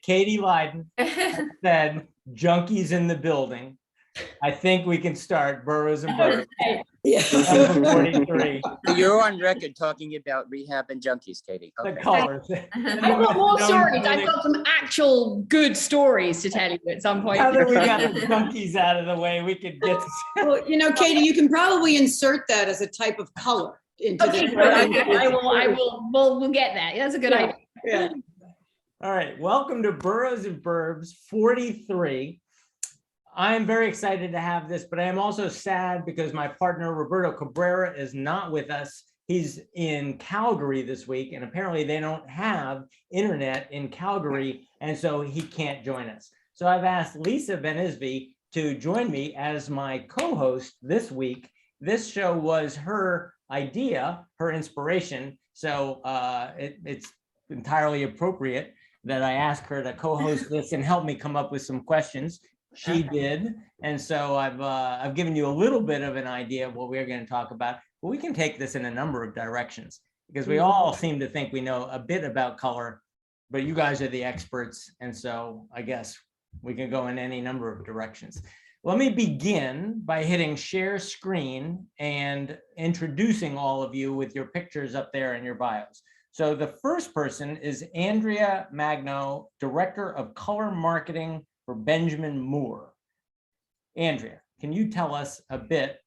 Katie Lydon said, junkies in the building. I think we can start Boroughs and Burbs. Number 43. You're on record talking about rehab and junkies, Katie. The Okay. colors. I've got more stories. I've got some actual good stories to tell you at some point. Now that we got the junkies out of the way, we could get to. Well, you know, Katie, you can probably insert that as a type of color into Okay, the. we'll get that. That's a good idea. Yeah. All right, welcome to Boroughs and Burbs 43. I'm very excited to have this, but I am also sad because my partner Roberto Cabrera is not with us. He's in Calgary this week, and apparently they don't have internet in Calgary, and so he can't join us. So I've asked Lisa Benisby to join me as my co-host this week. This show was her idea, her inspiration, so it's entirely appropriate that I ask her to co-host this and help me come up with some questions. She did, and so I've given you a little bit of an idea of what we're going to talk about, but we can take this in a number of directions because we all seem to think we know a bit about color, but you guys are the experts, and so I guess we can go in any number of directions. Let me begin by hitting share screen and introducing all of you with your pictures up there in your bios. So the first person is Andrea Magno, Director of Color Marketing for Benjamin Moore. Andrea, can you tell us a bit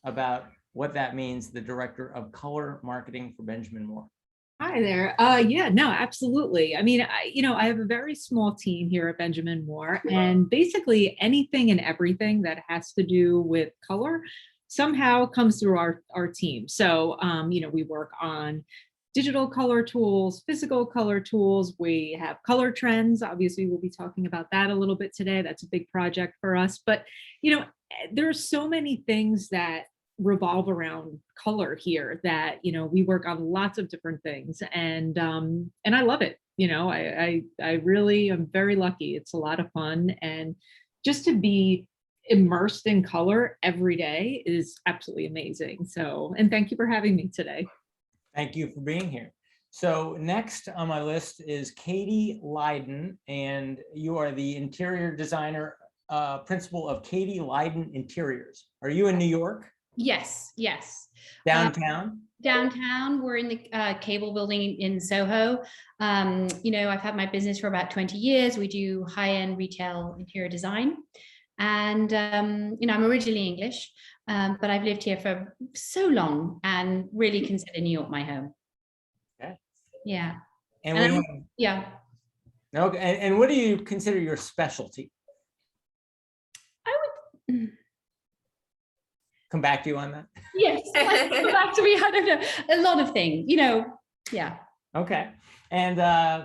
about what that means, the Director of Color Marketing for Benjamin Moore? Hi there. Yeah, no, absolutely. I mean, I have a very small team here at Benjamin Moore, and basically anything and everything that has to do with color somehow comes through our team. So, we work on digital color tools, physical color tools. We have color trends. Obviously, we'll be talking about that a little bit today. That's a big project for us. But, there's so many things that revolve around color here that, we work on lots of different things. And I love it. I really am very lucky. It's a lot of fun. And just to be immersed in color every day is absolutely amazing. So, and thank you for having me today. Thank you for being here. So next on my list is Katie Lydon, and you are the interior designer, principal of Katie Lydon Interiors. Are you in New York? Yes. Downtown? Downtown. We're in the cable building in Soho. I've had my business for about 20 years. We do high-end retail interior design. And, I'm originally English, but I've lived here for so long and really consider New York my home. Okay. Yeah. And yeah. Okay. And what do you consider your specialty? I would come back to you on that. Yes. Come back to me. I don't know. A lot of things, yeah. Okay. And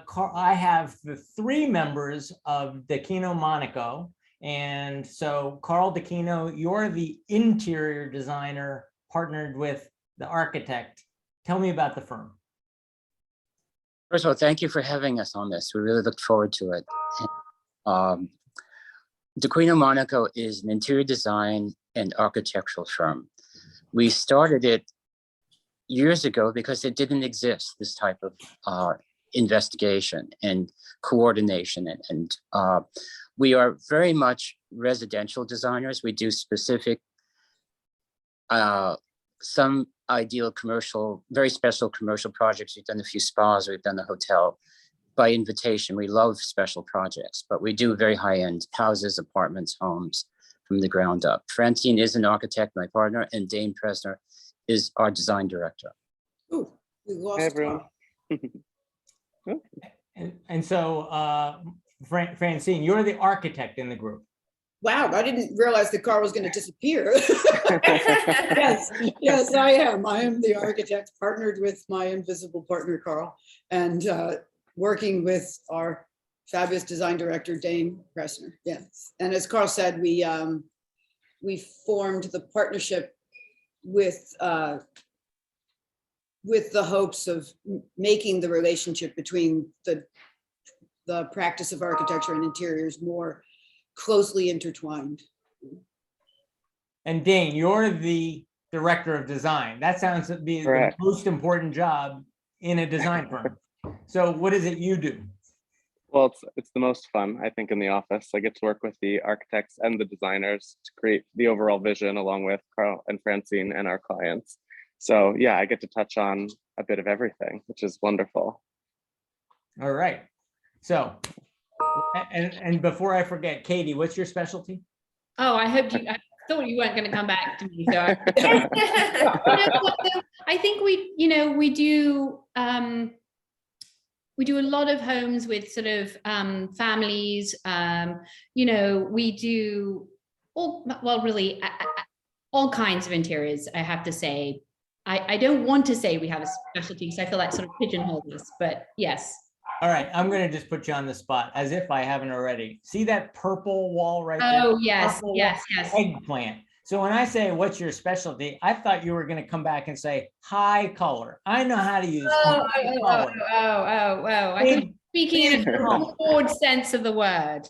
Karl, I have the three members of Dequino Monaco. And so, Karl Dequino, you're the interior designer partnered with the architect. Tell me about the firm. First of all, thank you for having us on this. We really look forward to it. Dequino Monaco is an interior design and architectural firm. We started it years ago because it didn't exist, this type of investigation and coordination. And we are very much residential designers. We do specific, some ideal commercial, very special commercial projects. We've done a few spas, we've done a hotel by invitation. We love special projects, but we do very high-end houses, apartments, homes from the ground up. Francine is an architect, my partner, and Dane Pressner is our design director. Ooh, we lost everyone. And so, Francine, you're the architect in the group. Wow, I didn't realize that Karl was going to disappear. Yes, I am. I am the architect, partnered with my invisible partner, Karl, and working with our fabulous design director, Dane Pressner. Yes, and as Karl said, we formed the partnership with the hopes of making the relationship between the practice of architecture and interiors more closely intertwined. And Dane, you're the director of design. That sounds to be the most important job in a design firm. So what is it you do? Well, it's the most fun, I think, in the office. I get to work with the architects and the designers to create the overall vision along with Karl and Francine and our clients. So yeah, I get to touch on a bit of everything, which is wonderful. All right. So, and before I forget, Katie, what's your specialty? Oh, I thought you weren't going to come back to me. So I think we do a lot of homes with sort of families. We do all kinds of interiors, I have to say. I don't want to say we have a specialty because I feel like sort of pigeonholed us, but yes. All right, I'm going to just put you on the spot as if I haven't already. See that purple wall right there? Oh, yes, Purple yes, wall? yes. Eggplant. So when I say, what's your specialty? I thought you were going to come back and say high color. I know how to use high color. I think speaking in a broad sense of the word.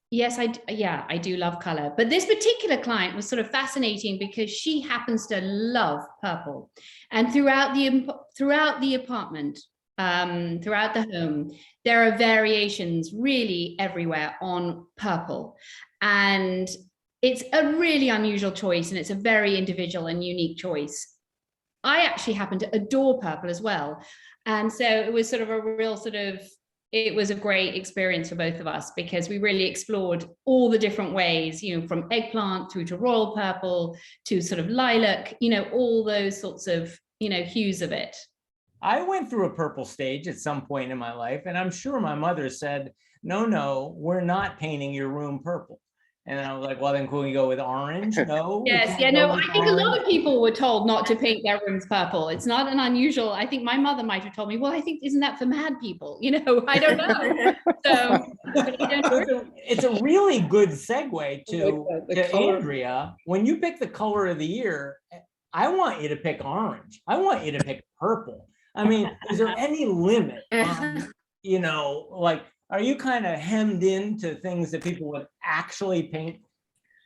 Yes, I do love color, but this particular client was sort of fascinating because she happens to love purple, and throughout the apartment, throughout the home, there are variations really everywhere on purple, and it's a really unusual choice, and it's a very individual and unique choice. I actually happen to adore purple as well, and so it was sort of it was a great experience for both of us because we really explored all the different ways, from eggplant through to royal purple to sort of lilac, all those sorts of, hues of it. I went through a purple stage at some point in my life, and I'm sure my mother said, no, we're not painting your room purple. And I was like, well, then can we go with orange? No. Yes, I think a lot of people were told not to paint their rooms purple. It's not an unusual, I think my mother might have told me, well, I think, isn't that for mad people? I don't know. So it's a really good segue to Andrea. When you pick the color of the year, I want you to pick orange. I want you to pick purple. I mean, is there any limit on, are you kind of hemmed into things that people would actually paint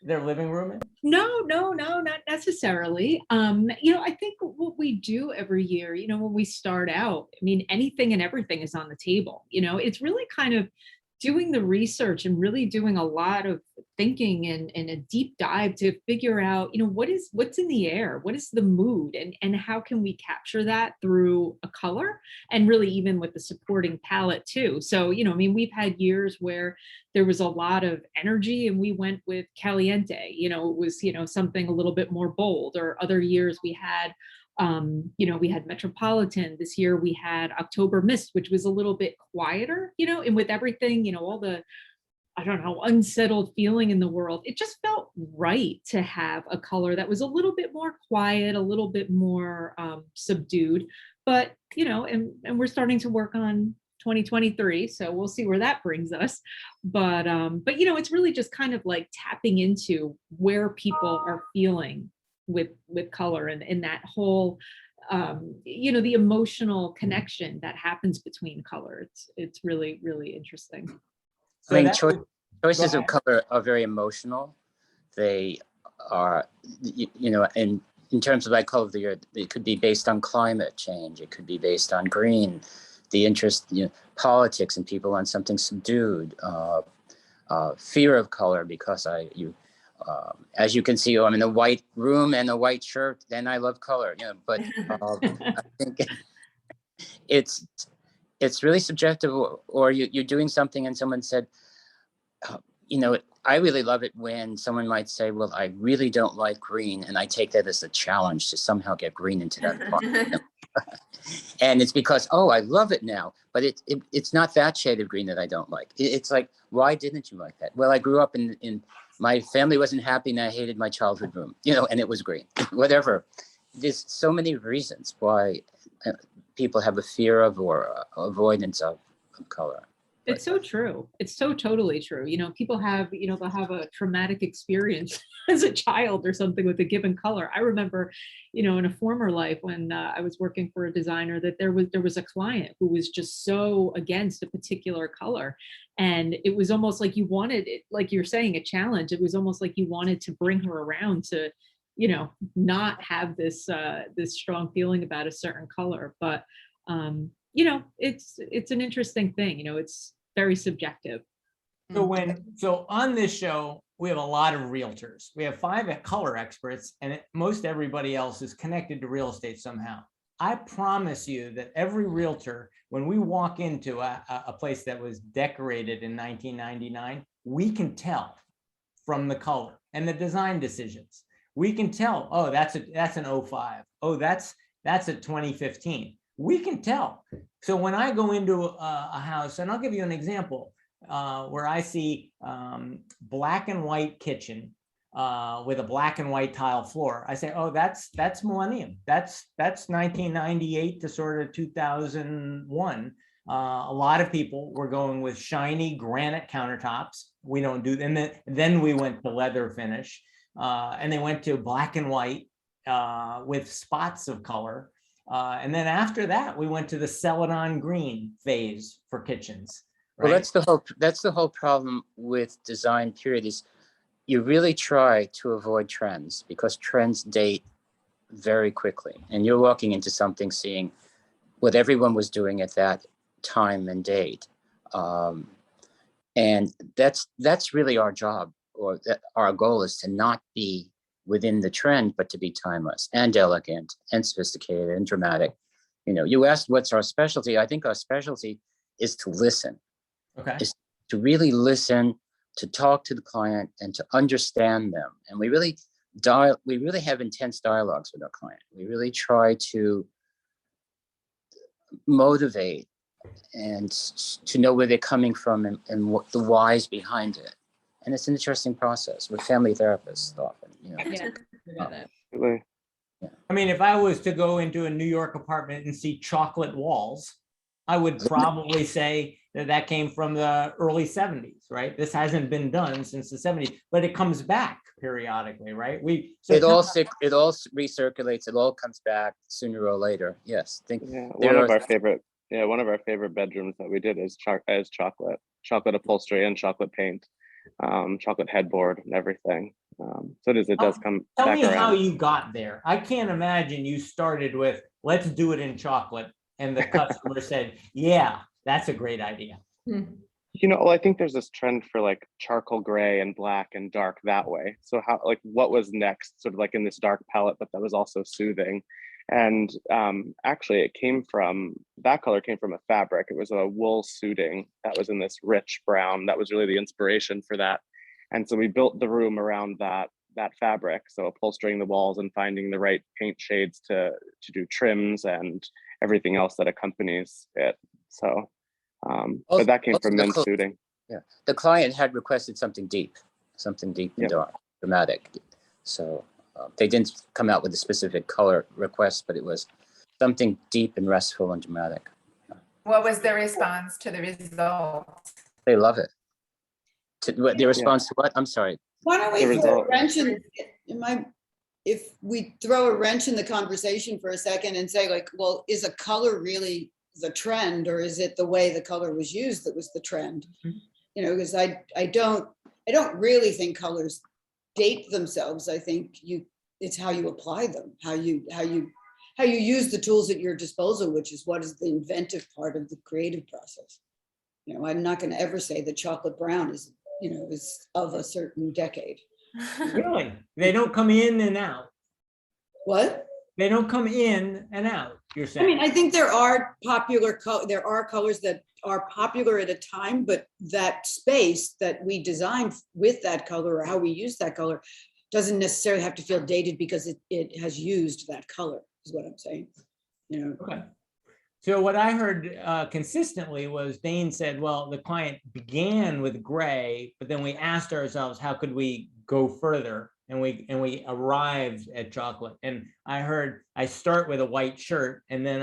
their living room in? No, not necessarily. I think what we do every year, when we start out, anything and everything is on the table. It's really kind of doing the research and really doing a lot of thinking and a deep dive to figure out, what's in the air, what is the mood, and how can we capture that through a color, and really even with the supporting palette too. So, we've had years where there was a lot of energy and we went with caliente, it was, something a little bit more bold, or other years we had we had Metropolitan. This year we had October Mist, which was a little bit quieter, and with everything, all the, unsettled feeling in the world, it just felt right to have a color that was a little bit more quiet, a little bit more subdued. But, and we're starting to work on 2023, so we'll see where that brings us. But it's really just kind of like tapping into where people are feeling with color, and that whole the emotional connection that happens between color. It's really, really interesting. Choices of color are very emotional. They are, in terms of like color of the year, it could be based on climate change, it could be based on green, the interest, politics, and people on something subdued, fear of color, because as you can see, I'm in a white room and a white shirt, then I love color, but I think it's really subjective. Or you're doing something and someone said, I really love it when someone might say, well, I really don't like green, and I take that as a challenge to somehow get green into that apartment. And it's because, I love it now, but it's not that shade of green that I don't like. It's like, why didn't you like that? Well, I grew up in my family wasn't happy and I hated my childhood room, and it was green, whatever. There's so many reasons why people have a fear of or avoidance of color. It's so true. It's so totally true. People have, they'll have a traumatic experience as a child or something with a given color. I remember, in a former life when I was working for a designer, that there was a client who was just so against a particular color. And it was almost like you wanted it, like you're saying, a challenge. It was almost like you wanted to bring her around to, not have this strong feeling about a certain color. But it's an interesting thing, it's very subjective. So on this show, we have a lot of realtors. We have 5 color experts, and most everybody else is connected to real estate somehow. I promise you that every realtor, when we walk into a place that was decorated in 1999, we can tell from the color and the design decisions. We can tell, oh, that's an 05. Oh, that's a 2015. We can tell. So when I go into a house, and I'll give you an example, where I see black and white kitchen with a black and white tile floor, I say, oh, that's millennium. That's 1998 to sort of 2001. A lot of people were going with shiny granite countertops. We don't do them. Then we went to leather finish, and they went to black and white with spots of color. And then after that, we went to the Celadon green phase for kitchens. Right? Well, that's the whole problem with design period is you really try to avoid trends because trends date very quickly, and you're walking into something seeing what everyone was doing at that time and date, and that's really our job, or our goal is to not be within the trend, but to be timeless and elegant and sophisticated and dramatic. You asked what's our specialty. I think our specialty is to listen. Okay. Is to really listen, to talk to the client, and to understand them. And we really have intense dialogues with our client. We really try to motivate and to know where they're coming from and what the whys behind it. And it's an interesting process with family therapists often. Really. I mean, if I was to go into a New York apartment and see chocolate walls, I would probably say that came from the early 70s, right? This hasn't been done since the 70s, but it comes back periodically, right? It all recirculates. It all comes back sooner or later. Yes, one of our favorite bedrooms that we did is chocolate upholstery and chocolate paint, chocolate headboard and everything. So it does come Tell back me around. how you got there. I can't imagine you started with, let's do it in chocolate, and the customer said, yeah, that's a great idea. I think there's this trend for like charcoal gray and black and dark that way. So what was next, sort of like in this dark palette, but that was also soothing. And actually that color came from a fabric. It was a wool suiting that was in this rich brown. That was really the inspiration for that. And so we built the room around that fabric. So upholstering the walls and finding the right paint shades to do trims and everything else that accompanies it. So, but that came from men's suiting. Yeah, the client had requested something deep and dark, dramatic. So they didn't come out with a specific color request, but it was something deep and restful and dramatic. What was the response to the result? They love it. The response to what? I'm sorry. Why don't we throw a wrench in, if we throw a wrench in the conversation for a second and say, like, well, is a color really the trend, or is it the way the color was used that was the trend? Because I don't really think colors date themselves. I think it's how you apply them, how you use the tools at your disposal, which is what is the inventive part of the creative process. I'm not going to ever say that chocolate brown is of a certain decade. Really? They don't come in and out. What? They don't come in and out, you're saying? I mean, I think there are colors that are popular at a time, but that space that we designed with that color, or how we use that color, doesn't necessarily have to feel dated because it has used that color, is what I'm saying. Okay. So what I heard consistently was Dane said, well, the client began with gray, but then we asked ourselves, how could we go further? And we arrived at chocolate. And I heard, I start with a white shirt, and then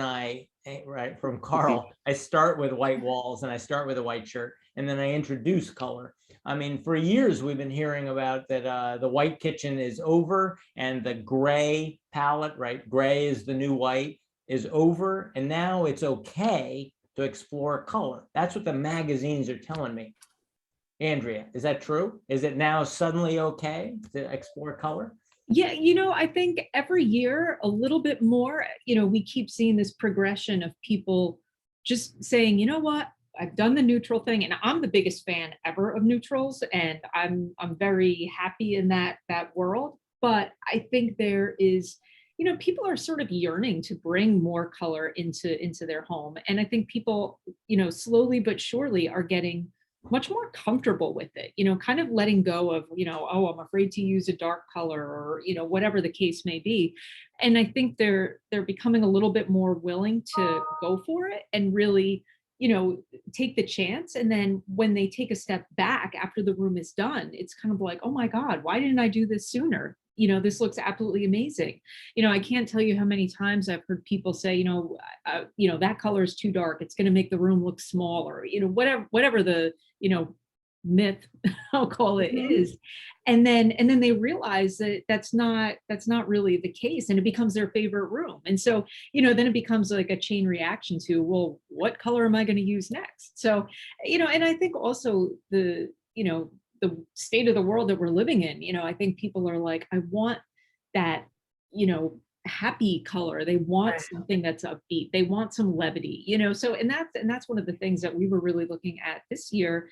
right from Karl, I start with white walls and I start with a white shirt, and then I introduce color. I mean, for years we've been hearing about that the white kitchen is over and the gray palette, right? Gray is the new white, is over, and now it's okay to explore color. That's what the magazines are telling me. Andrea, is that true? Is it now suddenly okay to explore color? Yeah, I think every year a little bit more, we keep seeing this progression of people just saying, you know what, I've done the neutral thing, and I'm the biggest fan ever of neutrals, and I'm very happy in that world. But I think there is, people are sort of yearning to bring more color into their home, and I think people, slowly but surely are getting much more comfortable with it, kind of letting go of, oh, I'm afraid to use a dark color, or, whatever the case may be. And I think they're becoming a little bit more willing to go for it and really, take the chance. And then when they take a step back after the room is done, it's kind of like, oh my God, why didn't I do this sooner? This looks absolutely amazing. I can't tell you how many times I've heard people say, that color is too dark. It's going to make the room look smaller, whatever the, myth, I'll call it, is. And then they realize that that's not really the case, and it becomes their favorite room. And so, then it becomes like a chain reaction to, well, what color am I going to use next? So, and I think also the state of the world that we're living in, I think people are like, I want that, happy color. They want something that's upbeat. They want some levity, so, and that's one of the things that we were really looking at this year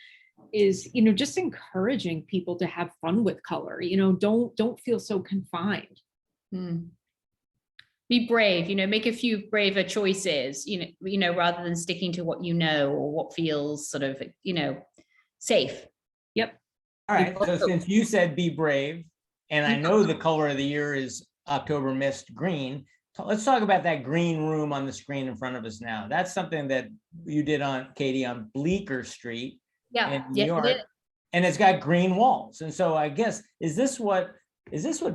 is, just encouraging people to have fun with color, don't feel so confined. Be brave, make a few braver choices, rather than sticking to what or what feels sort of, safe. Yep. All right, so since you said be brave, and I know the color of the year is October mist green, let's talk about that green room on the screen in front of us now. That's something that you did Katie, on Bleecker Street in New York, and it's got green walls. And so I guess, is this what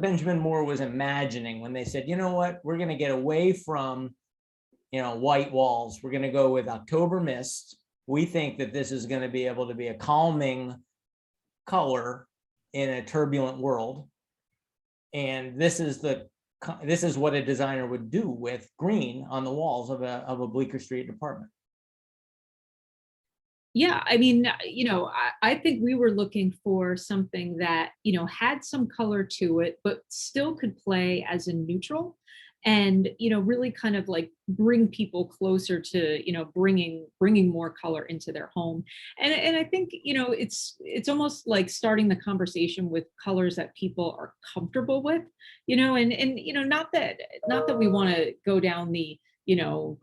Benjamin Moore was imagining when they said, you know what, we're going to get away from, white walls. We're going to go with October mist. We think that this is going to be able to be a calming color in a turbulent world. And this is what a designer would do with green on the walls of a Bleecker Street apartment. Yeah, I mean, I think we were looking for something that, had some color to it, but still could play as a neutral, and, really kind of like bring people closer to, bringing more color into their home. And I think, it's almost like starting the conversation with colors that people are comfortable with, and not that we want to go down the,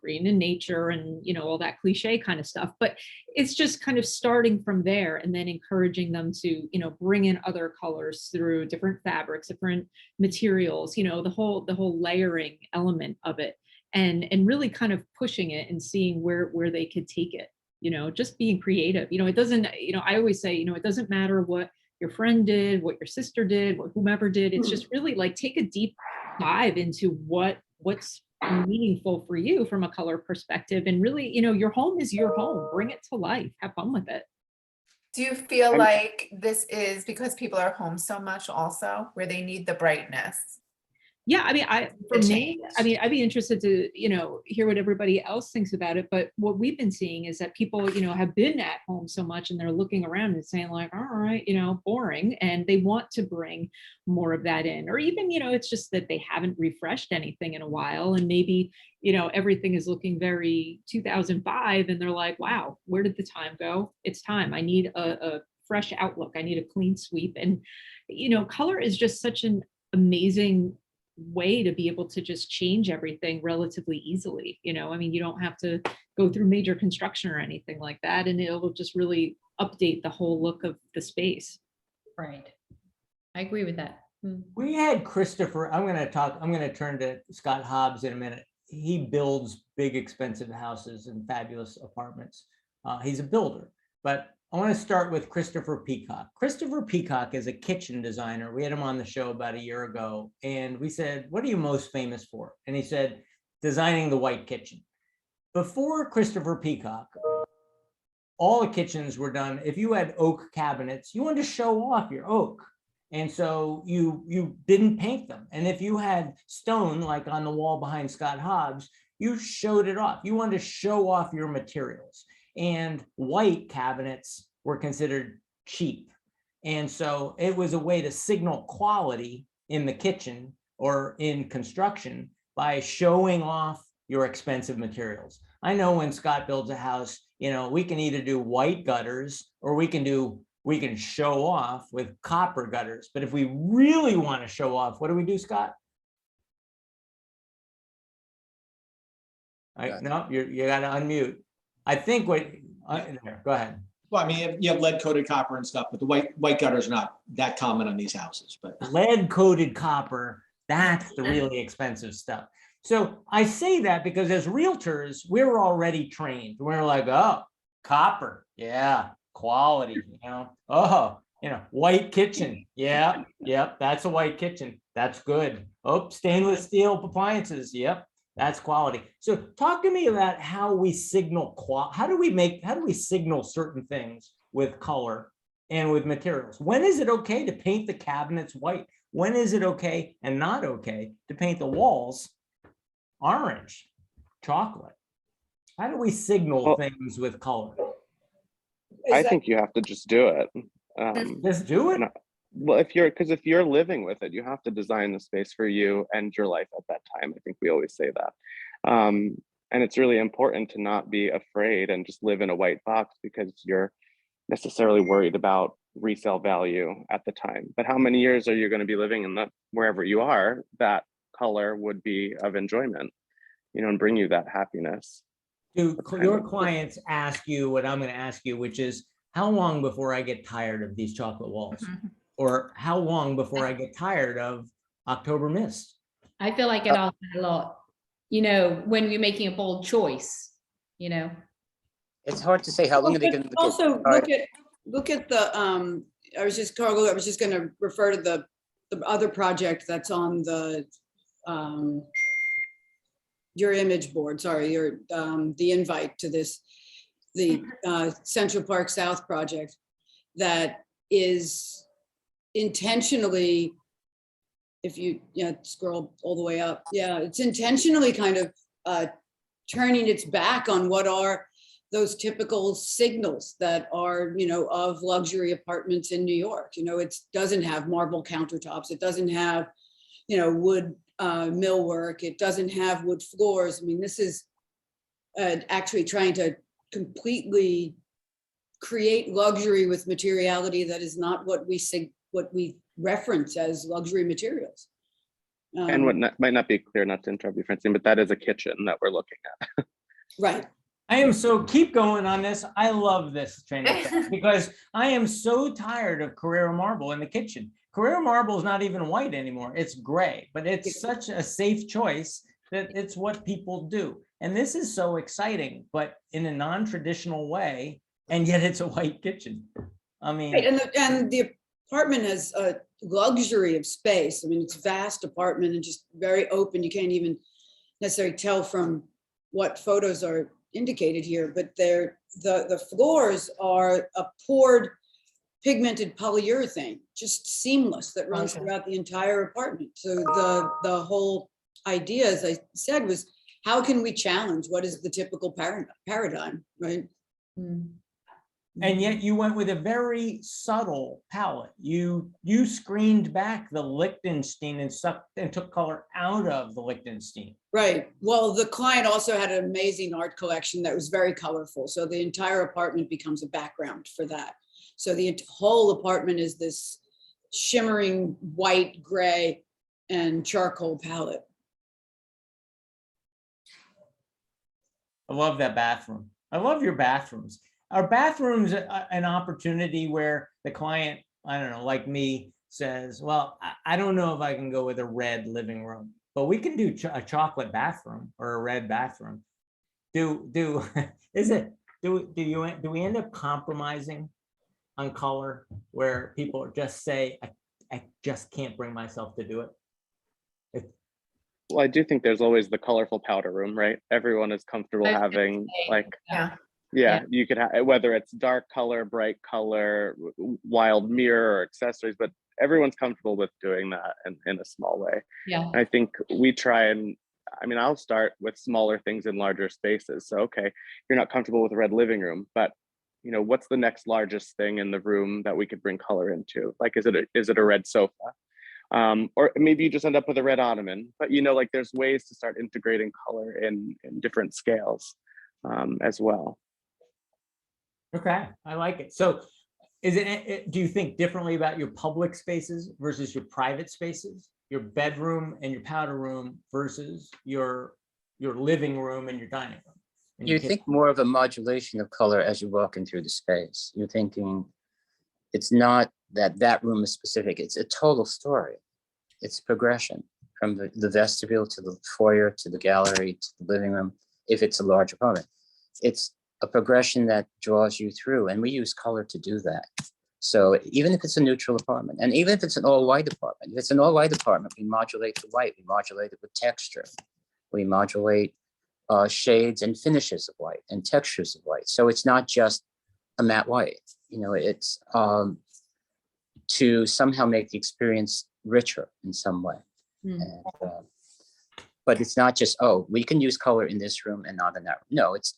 green in nature and, all that cliche kind of stuff, but it's just kind of starting from there and then encouraging them to, bring in other colors through different fabrics, different materials, the whole layering element of it, and really kind of pushing it and seeing where they could take it, just being creative. It doesn't, I always say, it doesn't matter what your friend did, what your sister did, what whomever did. It's just really like take a deep dive into what's meaningful for you from a color perspective, and really, your home is your home. Bring it to life. Have fun with it. Do you feel like this is because people are home so much also, where they need the brightness? Yeah, I mean, I'd be interested to, hear what everybody else thinks about it. But what we've been seeing is that people, have been at home so much, and they're looking around and saying like, all right, boring. And they want to bring more of that in. Or even, it's just that they haven't refreshed anything in a while. And maybe, everything is looking very 2005. And they're like, wow, where did the time go? It's time. I need a fresh outlook. I need a clean sweep. And, color is just such an amazing way to be able to just change everything relatively easily. You don't have to go through major construction or anything like that, and it'll just really update the whole look of the space. Right. I agree with that. We had Christopher, I'm going to turn to Scott Hobbs in a minute. He builds big, expensive houses and fabulous apartments. He's a builder, but I want to start with Christopher Peacock. Christopher Peacock is a kitchen designer. We had him on the show about a year ago, and we said, what are you most famous for? And he said, designing the white kitchen. Before Christopher Peacock, all the kitchens were done. If you had oak cabinets, you wanted to show off your oak. And so you didn't paint them. And if you had stone, like on the wall behind Scott Hobbs, you showed it off. You wanted to show off your materials. And white cabinets were considered cheap. And so it was a way to signal quality in the kitchen or in construction by showing off your expensive materials. I know when Scott builds a house, we can either do white gutters or we can show off with copper gutters. But if we really want to show off, what do we do, Scott? No, you got to unmute. I think there, go ahead. Well, I mean, you have lead coated copper and stuff, but the white gutters are not that common on these houses, but. Lead coated copper, that's the really expensive stuff. So I say that because as realtors, we're already trained. We're like, oh, copper, yeah, quality, white kitchen, yeah, yep, that's a white kitchen, that's good. Oh, stainless steel appliances, yep, that's quality. So talk to me about how we signal how do we signal certain things with color and with materials? When is it okay to paint the cabinets white? When is it okay and not okay to paint the walls orange, chocolate? How do we signal things with color? I think you have to just do it. Just do it. Well, if you're living with it, you have to design the space for you and your life at that time. I think we always say that. And it's really important to not be afraid and just live in a white box because you're necessarily worried about resale value at the time. But how many years are you going to be living in wherever you are, that color would be of enjoyment, and bring you that happiness. Do your clients ask you what I'm going to ask you, which is how long before I get tired of these chocolate walls? Mm-hmm. Or how long before I get tired of October mist? I feel like it asks a lot, when you're making a bold choice, It's hard to say how long are they going to Also, look at the, I was just going to refer to the other project that's on the, your image board, sorry, the invite to this, the Central Park South project that is intentionally, if you scroll all the way up, it's intentionally kind of turning its back on what are those typical signals that are, of luxury apartments in New York. It doesn't have marble countertops. It doesn't have, wood millwork. It doesn't have wood floors. I mean, this is actually trying to completely create luxury with materiality that is not what we reference as luxury materials. And what might not be clear, not to interrupt you, Francine, but that is a kitchen that we're looking at. Right. I am so keep going on this. I love this train of thought because I am so tired of Carrara marble in the kitchen. Carrara marble is not even white anymore. It's gray, but it's such a safe choice that it's what people do. And this is so exciting, but in a non-traditional way, and yet it's a white kitchen. I mean, right. And the apartment has a luxury of space. I mean, it's a vast apartment and just very open. You can't even necessarily tell from what photos are indicated here, but the floors are a poured pigmented polyurethane, just seamless, that runs throughout the entire apartment. So the whole idea, as I said, was how can we challenge what is the typical paradigm, right? And yet you went with a very subtle palette. You screened back the Lichtenstein and took color out of the Lichtenstein. Right. Well, the client also had an amazing art collection that was very colorful. So the entire apartment becomes a background for that. So the whole apartment is this shimmering white, gray, and charcoal palette. I love that bathroom. I love your bathrooms. Are bathrooms an opportunity where the client, I don't know, like me, says, well, I don't know if I can go with a red living room, but we can do a chocolate bathroom or a red bathroom. Do we end up compromising on color where people just say, I just can't bring myself to do it? Well, I do think there's always the colorful powder room, right? Everyone is comfortable having you could have, whether it's dark color, bright color, wild mirror or accessories, but everyone's comfortable with doing that in a small way. Yeah. I think we try and, I'll start with smaller things in larger spaces. So, okay, you're not comfortable with a red living room, but what's the next largest thing in the room that we could bring color into? Like, is it a red sofa? Or maybe you just end up with a red ottoman, but like there's ways to start integrating color in different scales. as well. Okay, I like it. So do you think differently about your public spaces versus your private spaces? Your bedroom and your powder room versus your living room and your dining room? and your You kitchen? think more of a modulation of color as you're walking through the space. You're thinking it's not that that room is specific. It's a total story. It's progression from the vestibule to the foyer to the gallery to the living room. If it's a large apartment, it's a progression that draws you through, and we use color to do that. So even if it's a neutral apartment, and even if it's an all-white apartment, if it's an all-white apartment, we modulate the white, we modulate it with texture, we modulate shades and finishes of white and textures of white. So it's not just a matte white, you know, it's to somehow make the experience richer in some way. And, but it's not just, oh, we can use color in this room and not in that room. No, it's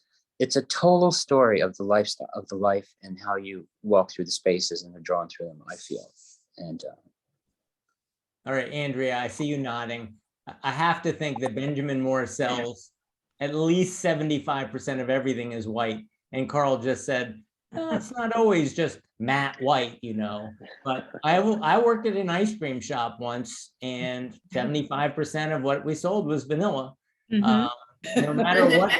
a total story of the lifestyle, of the life, and how you walk through the spaces and are drawn through them, I feel. And All right, Andrea, I see you nodding. I have to think that Benjamin Moore sells at least 75% of everything is white. And Karl just said, "Oh, it's not always just matte white, you know." But I worked at an ice cream shop once, and 75% of what we sold was vanilla. Mhm. No matter what,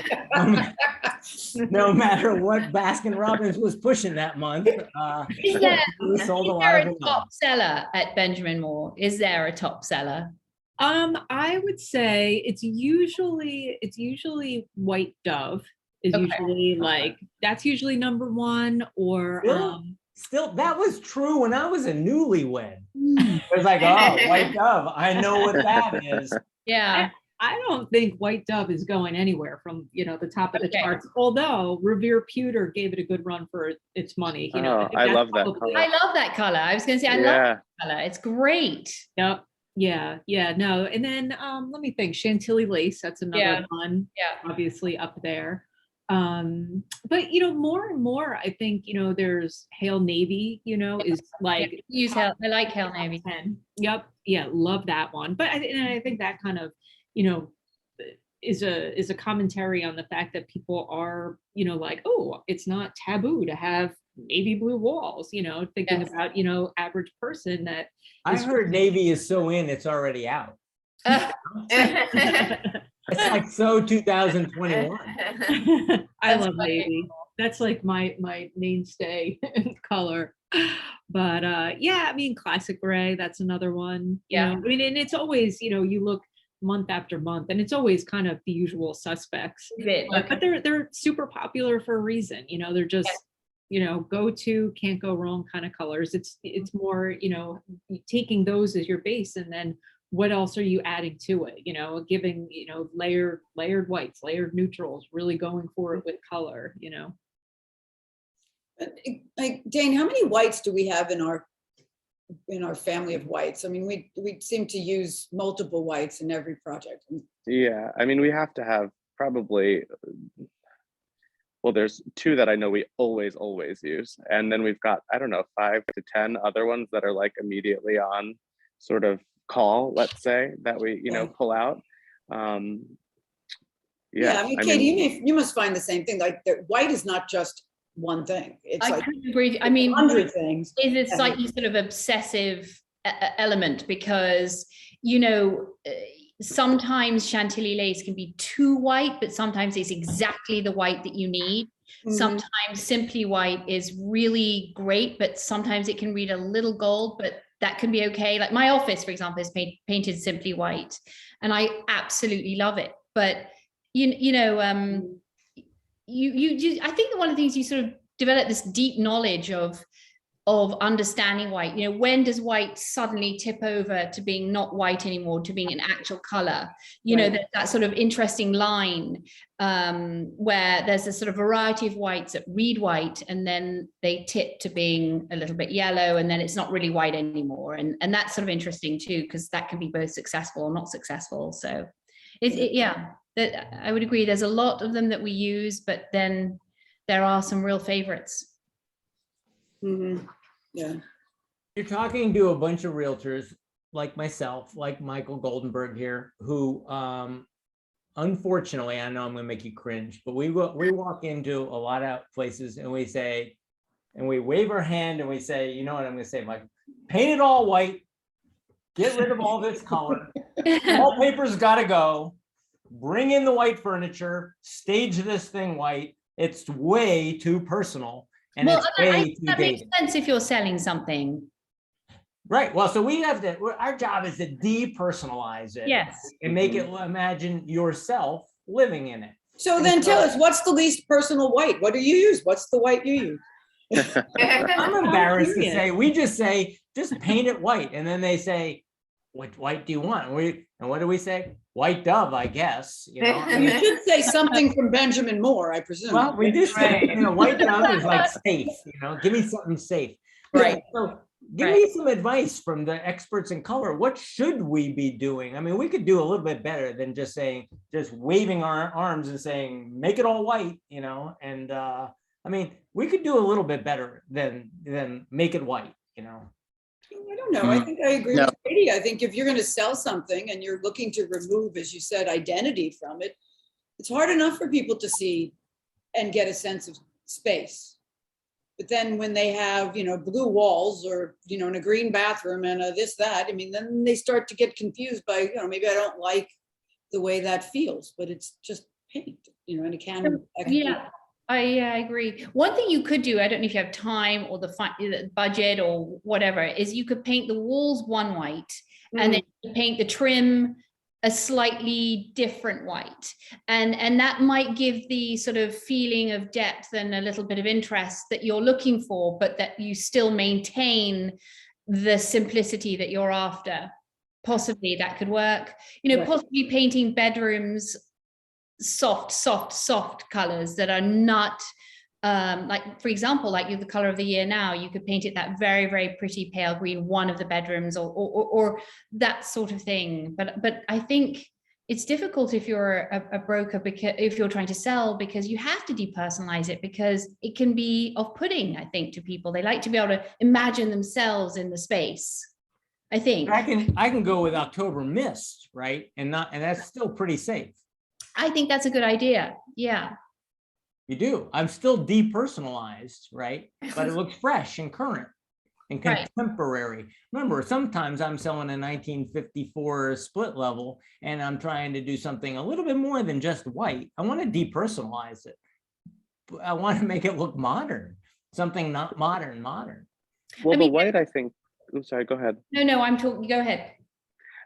no matter what Baskin Robbins was pushing that month, Is there, we sold a is lot there of a vanilla. top seller at Benjamin Moore? Is there a top seller? I would say it's usually White Dove is Okay. usually like, that's usually number one, or Really? Still, that was true when I was a newlywed. hmm. It was like, oh, white dove, I know what that is. Yeah. I don't think White Dove is going anywhere from, you know, the top of the Okay. charts, although Revere Pewter gave it a good run for its money. You know, Oh, think I that's love that probably- color. I love that color. I was going to say, I love Yeah, that color. It's great. Yep. Yeah, no. And then let me think, Chantilly Lace, that's another Yeah. one, Yeah. obviously up there. But you know, more and more, I think, you know, there's Hail Navy, you know, is like Use Hell. I like Hell top Navy. 10. Yep. Yeah, love that one. But I think that kind of, you know, is a commentary on the fact that people are, you know, like, oh, it's not taboo to have navy blue walls, you know, thinking Yes. about, you know, average person that I is heard Navy is so in, it's already out. It's like so 2021. I That's love funny. navy. That's like my mainstay color. But yeah, I mean, classic gray, that's another one. You Yeah. know, I mean, and it's always, you know, you look month after month, and it's always kind of the usual suspects. Is it? But they're super popular for a reason. You know, they're just, you know, go to, can't go wrong kind of colors. It's more, you know, taking those as your base, and then what else are you adding to it? You know, giving, you know, layered whites, layered neutrals, really going for it with color, you know. Like, Dane, how many whites do we have in our family of whites? I mean, we seem to use multiple whites in every project. yeah. I mean, we have to have probably, well, there's two that I know we always use. And then we've got, I don't know, 5 to 10 other ones that are like immediately on sort of call, let's say, that we, you know, Yeah. pull out. Yeah, I mean, Katie, you must find the same thing. Like, the white is not just one thing. It's I like couldn't agree. I mean, 100 things. is a Yeah. slightly sort of obsessive element, because, you know, sometimes Chantilly lace can be too white, but sometimes it's exactly the white that you need. Mhm. Sometimes simply white is really great, but sometimes it can read a little gold, but that can be okay. Like my office, for example, is painted simply white, and I absolutely love it. But you know, I think that one of the things you sort of develop this deep knowledge of understanding white. You know, when does white suddenly tip over to being not white anymore, to being an actual color? You know, that sort of interesting line where there's a sort of variety of whites that read white, and then they tip to being a little bit yellow, and then it's not really white anymore. And that's sort of interesting too, because that can be both successful or not successful. So yeah, I would agree. There's a lot of them that we use, but then there are some real favorites. Mhm. Yeah. You're talking to a bunch of realtors like myself, like Michael Goldenberg here, who unfortunately, I know I'm gonna make you cringe, but we walk into a lot of places and we say, and we wave our hand and we say, you know what I'm gonna say, Mike, paint it all white, get rid of all this color, wallpaper's gotta go, bring in the white furniture, stage this thing white. It's way too personal and Well, it's I way think too that makes dated. sense if you're selling something. Right. Well, so we have to, our job is to depersonalize it Yes. and make it imagine yourself living in it. So then tell us, what's the least personal white? What do you use? What's the white you use? I'm embarrassed to curious. say, we just say, just paint it white. And then they say, what white do you want? And what do we say? White dove, I guess, you know? I You mean, should say something from Benjamin Moore, I presume. well, we just say, you know, white dove is like safe, you know, give me something safe. Right. So give me some advice from the experts in color. What should we be doing? I mean, we could do a little bit better than just saying, just waving our arms and saying, make it all white, you know? And I mean, we could do a little bit better than make it white, you know? I don't know. I think I agree No. with Katie. I think if you're going to sell something and you're looking to remove, as you said, identity from it, it's hard enough for people to see and get a sense of space. But then when they have, you know, blue walls or, you know, in a green bathroom and a this, that, I mean, then they start to get confused by, you know, maybe I don't like the way that feels, but it's just paint, you know, and it can. Yeah, I agree. One thing you could do, I don't know if you have time or the budget or whatever, is you could paint the walls one white and then you paint the trim a slightly different white. And that might give the sort of feeling of depth and a little bit of interest that you're looking for, but that you still maintain the simplicity that you're after. Possibly that could work. You know, Right. possibly painting bedrooms soft colors that are not like, for example, like the color of the year now, you could paint it that very, very pretty pale green, one of the bedrooms or that sort of thing. But I think it's difficult if you're a broker, because if you're trying to sell, because you have to depersonalize it, because it can be off-putting, I think, to people. They like to be able to imagine themselves in the space, I think. I can go with October Mist, right? And that's still pretty safe. I think that's a good idea. Yeah. You do. I'm still depersonalized, right? But it looks fresh and current and Right. contemporary. Remember, sometimes I'm selling a 1954 split level and I'm trying to do something a little bit more than just white. I want to depersonalize it. I want to make it look modern, something not modern. Well, I mean, the white, I think, I'm sorry, go ahead. No, I'm talking, go ahead.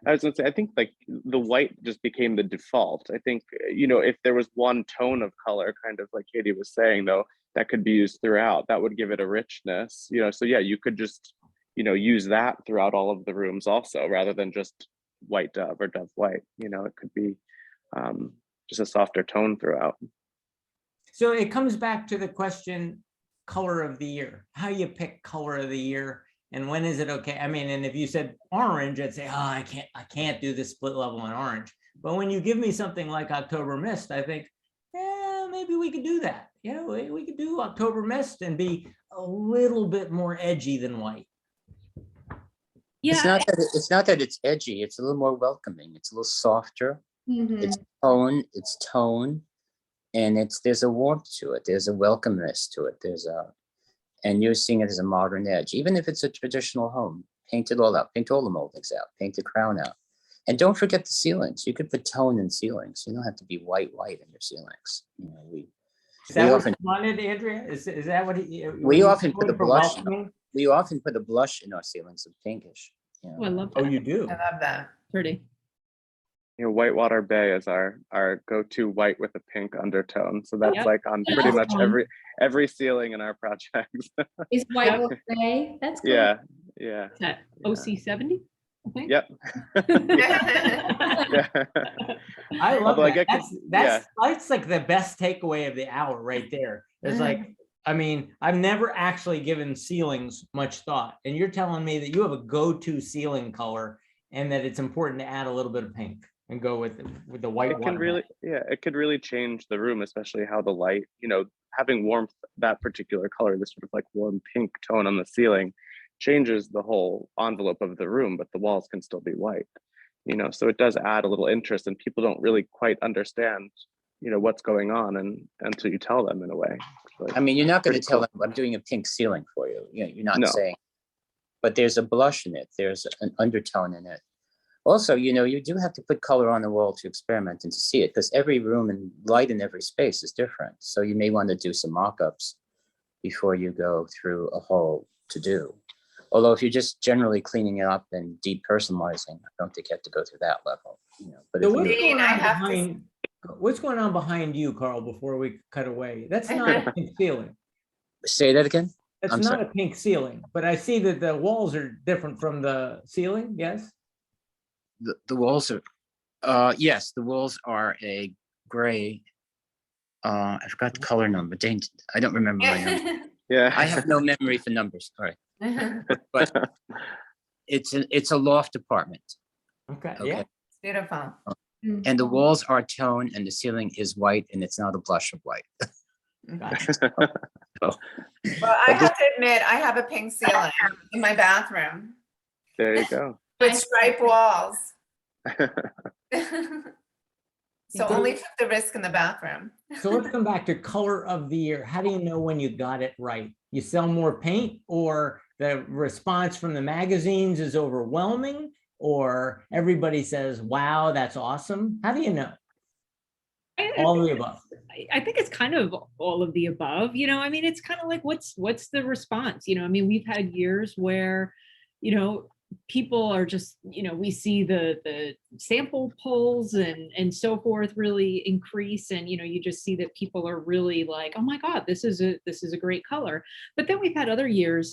I was gonna say, I think like the white just became the default. I think, you know, if there was one tone of color, kind of like Katie was saying, though, that could be used throughout, that would give it a richness, you know. So yeah, you could just, you know, use that throughout all of the rooms also, rather than just white dove or dove white, you know, it could be just a softer tone throughout. So it comes back to the question, color of the year, how you pick color of the year. And when is it okay? I mean, and if you said orange, I'd say, oh, I can't do this split level in orange. But when you give me something like October Mist, I think, yeah, maybe we could do that. Yeah, we could do October Mist and be a little bit more edgy than white. Yeah, It's not that it's edgy. It's a little more welcoming. It's a little softer. Mhm. It's tone, and there's a warmth to it. There's a welcomeness to it. And you're seeing it as a modern edge, even if it's a traditional home. Paint it all out. Paint all the moldings out. Paint the crown out, and don't forget the ceilings. You could put tone in ceilings. You don't have to be white in your ceilings. You know, Is that we what often you wanted, Andrea? Is that what we often put a for blush. welcoming? We often put a blush in our ceilings of pinkish. You oh, I know. love Oh, that. you do? I love that. Pretty. You know, Whitewater Bay is our go-to white with a pink undertone. So that's Yep. like on pretty much every ceiling in our projects. Is Whitewater Bay? That's cool. Yeah. Is that Yeah. OC 70? I think. Yep. Yeah. I love Although I that. get That's like the best takeaway of the hour right there. It's like, I mean, I've never actually given ceilings much thought. And you're telling me that you have a go-to ceiling color and that it's important to add a little bit of pink and go with the white. It can really, it could really change the room, especially how the light, you know, having warmth, that particular color, this sort of like warm pink tone on the ceiling changes the whole envelope of the room, but the walls can still be white. you know, so it does add a little interest, and people don't really quite understand, you know, what's going on until you tell them in a way. Like, I mean, you're not going to pretty tell cool. them I'm doing a pink ceiling for you. You're not No. saying, but there's a blush in it. There's an undertone in it. Also, you know, you do have to put color on the wall to experiment and to see it, because every room and light in every space is different. So you may want to do some mock-ups before you go through a whole to-do. Although if you're just generally cleaning it up and depersonalizing, I don't think you have to go through that level. You know, but So if what's you, going I on have to- behind, what's going on behind you, Karl, before we cut away? That's not a pink ceiling. say that again. That's I'm not sorry. a pink ceiling, but I see that the walls are different from the ceiling, yes? The walls are, yes, the walls are a gray. I forgot the color number. Dang, I don't remember my number. Yeah. I have no memory for numbers. All right, but it's a loft apartment. Okay, Okay. yeah. It's beautiful. And the walls are tone and the ceiling is white, and it's not a blush of white. Gotcha. Well, I have to admit, I have a pink ceiling in my bathroom There you go. with striped walls. So only took the risk in the bathroom. So let's come back to color of the year. How do you know when you got it right? You sell more paint, or the response from the magazines is overwhelming, or everybody says, wow, that's awesome? How do you know? All of the above. I think it's kind of all of the above, you know. I mean, it's kind of like, what's the response? You know, I mean, we've had years where, you know, people are just, you know, we see the sample polls and so forth really increase, and, you know, you just see that people are really like, oh my God, this is a great color. But then we've had other years,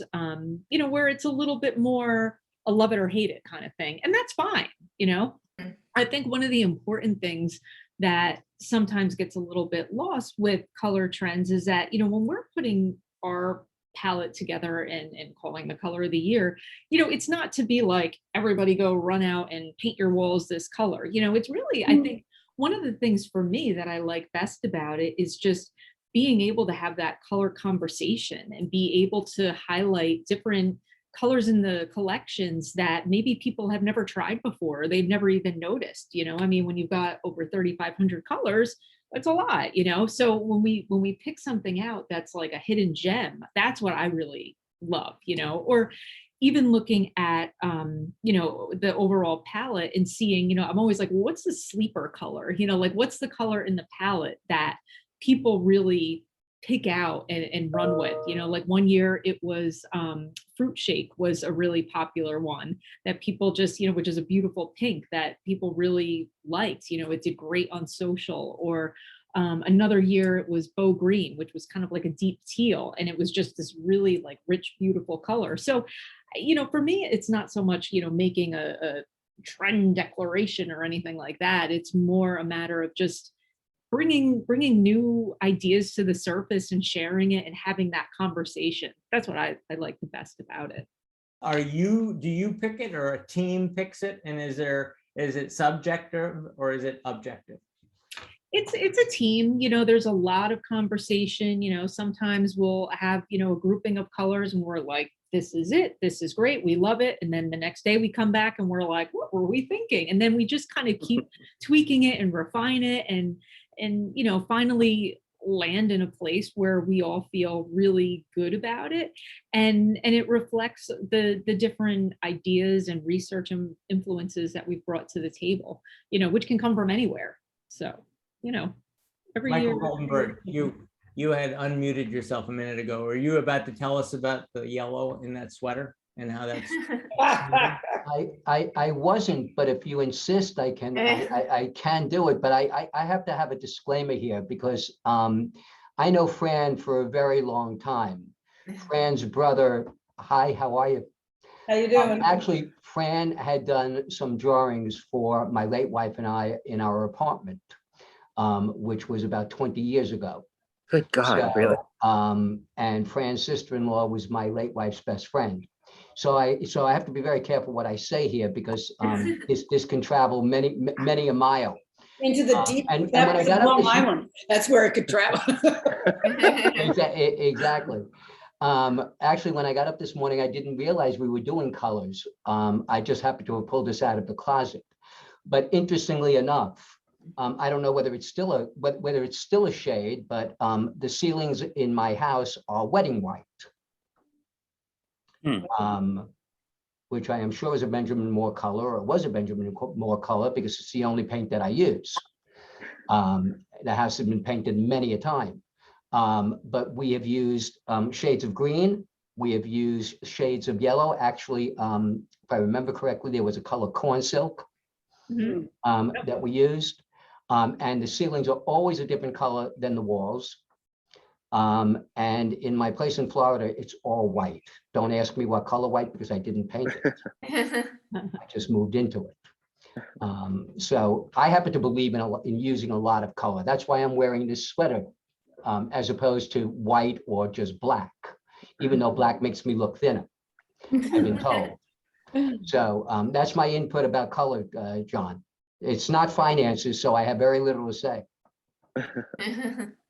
you know, where it's a little bit more a love it or hate it kind of thing, and that's fine. You know, I think one of the important things that sometimes gets a little bit lost with color trends is that, you know, when we're putting our palette together and calling the color of the year, you know, it's not to be like, everybody go run out and paint your walls this color. You know, it's really, I think one of the things for me that I like best about it is just being able to have that color conversation and be able to highlight different colors in the collections that maybe people have never tried before, or they've never even noticed. You know, I mean, when you've got over 3,500 colors, that's a lot, you know. So when we pick something out that's like a hidden gem, that's what I really love, you know. Or even looking at you know, the overall palette and seeing, you know, I'm always like, well, what's the sleeper color? You know, like, what's the color in the palette that people really pick out and run with? You know, like one year it was fruit shake was a really popular one that people just, you know, which is a beautiful pink that people really liked. You know, it did great on social. Or another year it was Bow Green, which was kind of like a deep teal, and it was just this really like rich, beautiful color. So, you know, for me, it's not so much, you know, making a trend declaration or anything like that. It's more a matter of just bringing new ideas to the surface and sharing it and having that conversation. That's what I like the best about it. Do you pick it, or a team picks it? And is it subjective or is it objective? It's a team, you know. There's a lot of conversation, you know. Sometimes we'll have, you know, a grouping of colors and we're like, this is it, this is great, we love it. And then the next day we come back and we're like, what were we thinking? And then we just kind of keep tweaking it and refine it and you know, finally land in a place where we all feel really good about it, and it reflects the different ideas and research and influences that we've brought to the table, you know, which can come from anywhere. So, you know, every Michael year. Goldenberg, you had unmuted yourself a minute ago. Are you about to tell us about the yellow in that sweater and how that's? I wasn't, but if you insist, I can do it. But I have to have a disclaimer here, because I know Fran for a very long time. Fran's brother, hi, how are you? How you doing? Actually, Fran had done some drawings for my late wife and I in our apartment, which was about 20 years ago. Good God, So, really? And Fran's sister-in-law was my late wife's best friend. So I have to be very careful what I say here, because this can travel many a mile. Into the deep and when I depths got of up Long this- Island. That's where it could travel. Exactly. Actually, when I got up this morning, I didn't realize we were doing colors. I just happened to have pulled this out of the closet. But interestingly enough, I don't know whether it's still a shade, but the ceilings in my house are wedding white. Which I am sure is a Benjamin Moore color, or was a Benjamin Moore color, because it's the only paint that I use. The house has been painted many a time. But we have used shades of green. We have used shades of yellow. Actually, if I remember correctly, there was a color corn silk that we used. And the ceilings are always a different color than the walls. And in my place in Florida, it's all white. Don't ask me what color white, because I didn't paint it. I just moved into it. So I happen to believe in using a lot of color. That's why I'm wearing this sweater, as opposed to white or just black, even though black makes me look thinner, I've been told. So that's my input about color, John. It's not finances, so I have very little to say.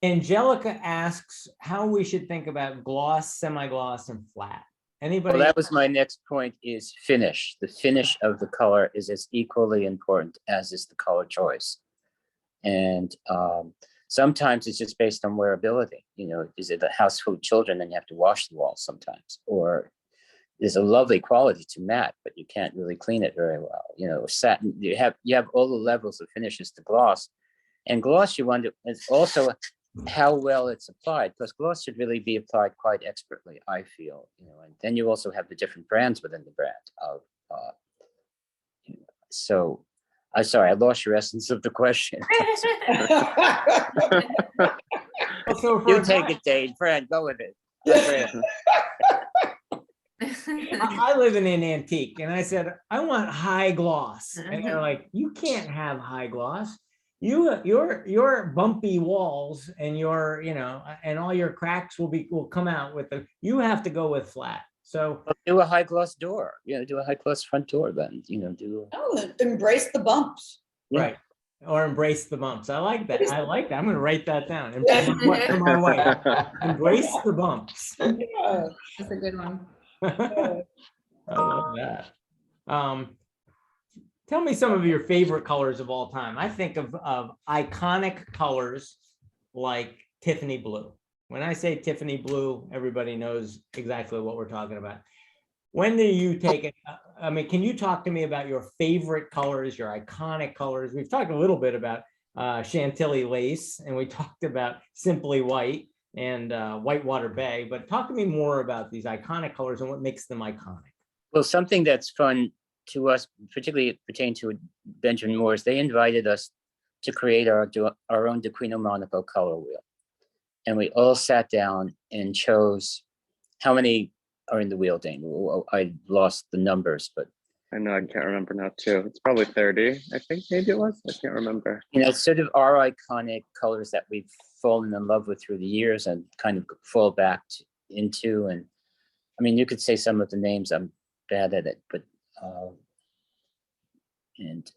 Angelica asks how we should think about gloss, semi-gloss, and flat. Anybody? Well, that was my next point, is finish. The finish of the color is as equally important as is the color choice. And sometimes it's just based on wearability. You know, is it a house full of children and you have to wash the walls sometimes? Or there's a lovely quality to matte, but you can't really clean it very well. You know, satin, you have all the levels of finishes to gloss. And gloss, you wonder, is also how well it's applied, because gloss should really be applied quite expertly, I feel. You know, and then you also have the different brands within the brand of. So, I'm sorry, I lost your essence of the question. You take it, Dane. Fran, go with it. I live in an antique, and I said, I want high gloss. And they're like, you can't have high gloss. Your bumpy walls and your, you know, and all your cracks will come out with you have to go with flat. So do a high gloss door, you know, do a high gloss front door, then, you know, Embrace the bumps. right. Or embrace the bumps. I like that. I'm going to write that down. For my wife. Embrace the bumps. That's a good one. I love that. Tell me some of your favorite colors of all time. I think of iconic colors like Tiffany blue. When I say Tiffany blue, everybody knows exactly what we're talking about. When do you take it? I mean, can you talk to me about your favorite colors, your iconic colors? We've talked a little bit about Chantilly lace, and we talked about Simply White and Whitewater Bay, but talk to me more about these iconic colors and what makes them iconic. Well, something that's fun to us, particularly pertaining to Benjamin Moore's, they invited us to create our own Dequino Monaco color wheel. And we all sat down and chose, how many are in the wheel, Dane? I lost the numbers, but. I know, I can't remember now too. It's probably 30, I think maybe it was, I can't remember. You know, it's sort of our iconic colors that we've fallen in love with through the years and kind of fall back into. And I mean, you could say some of the names, I'm bad at it, but and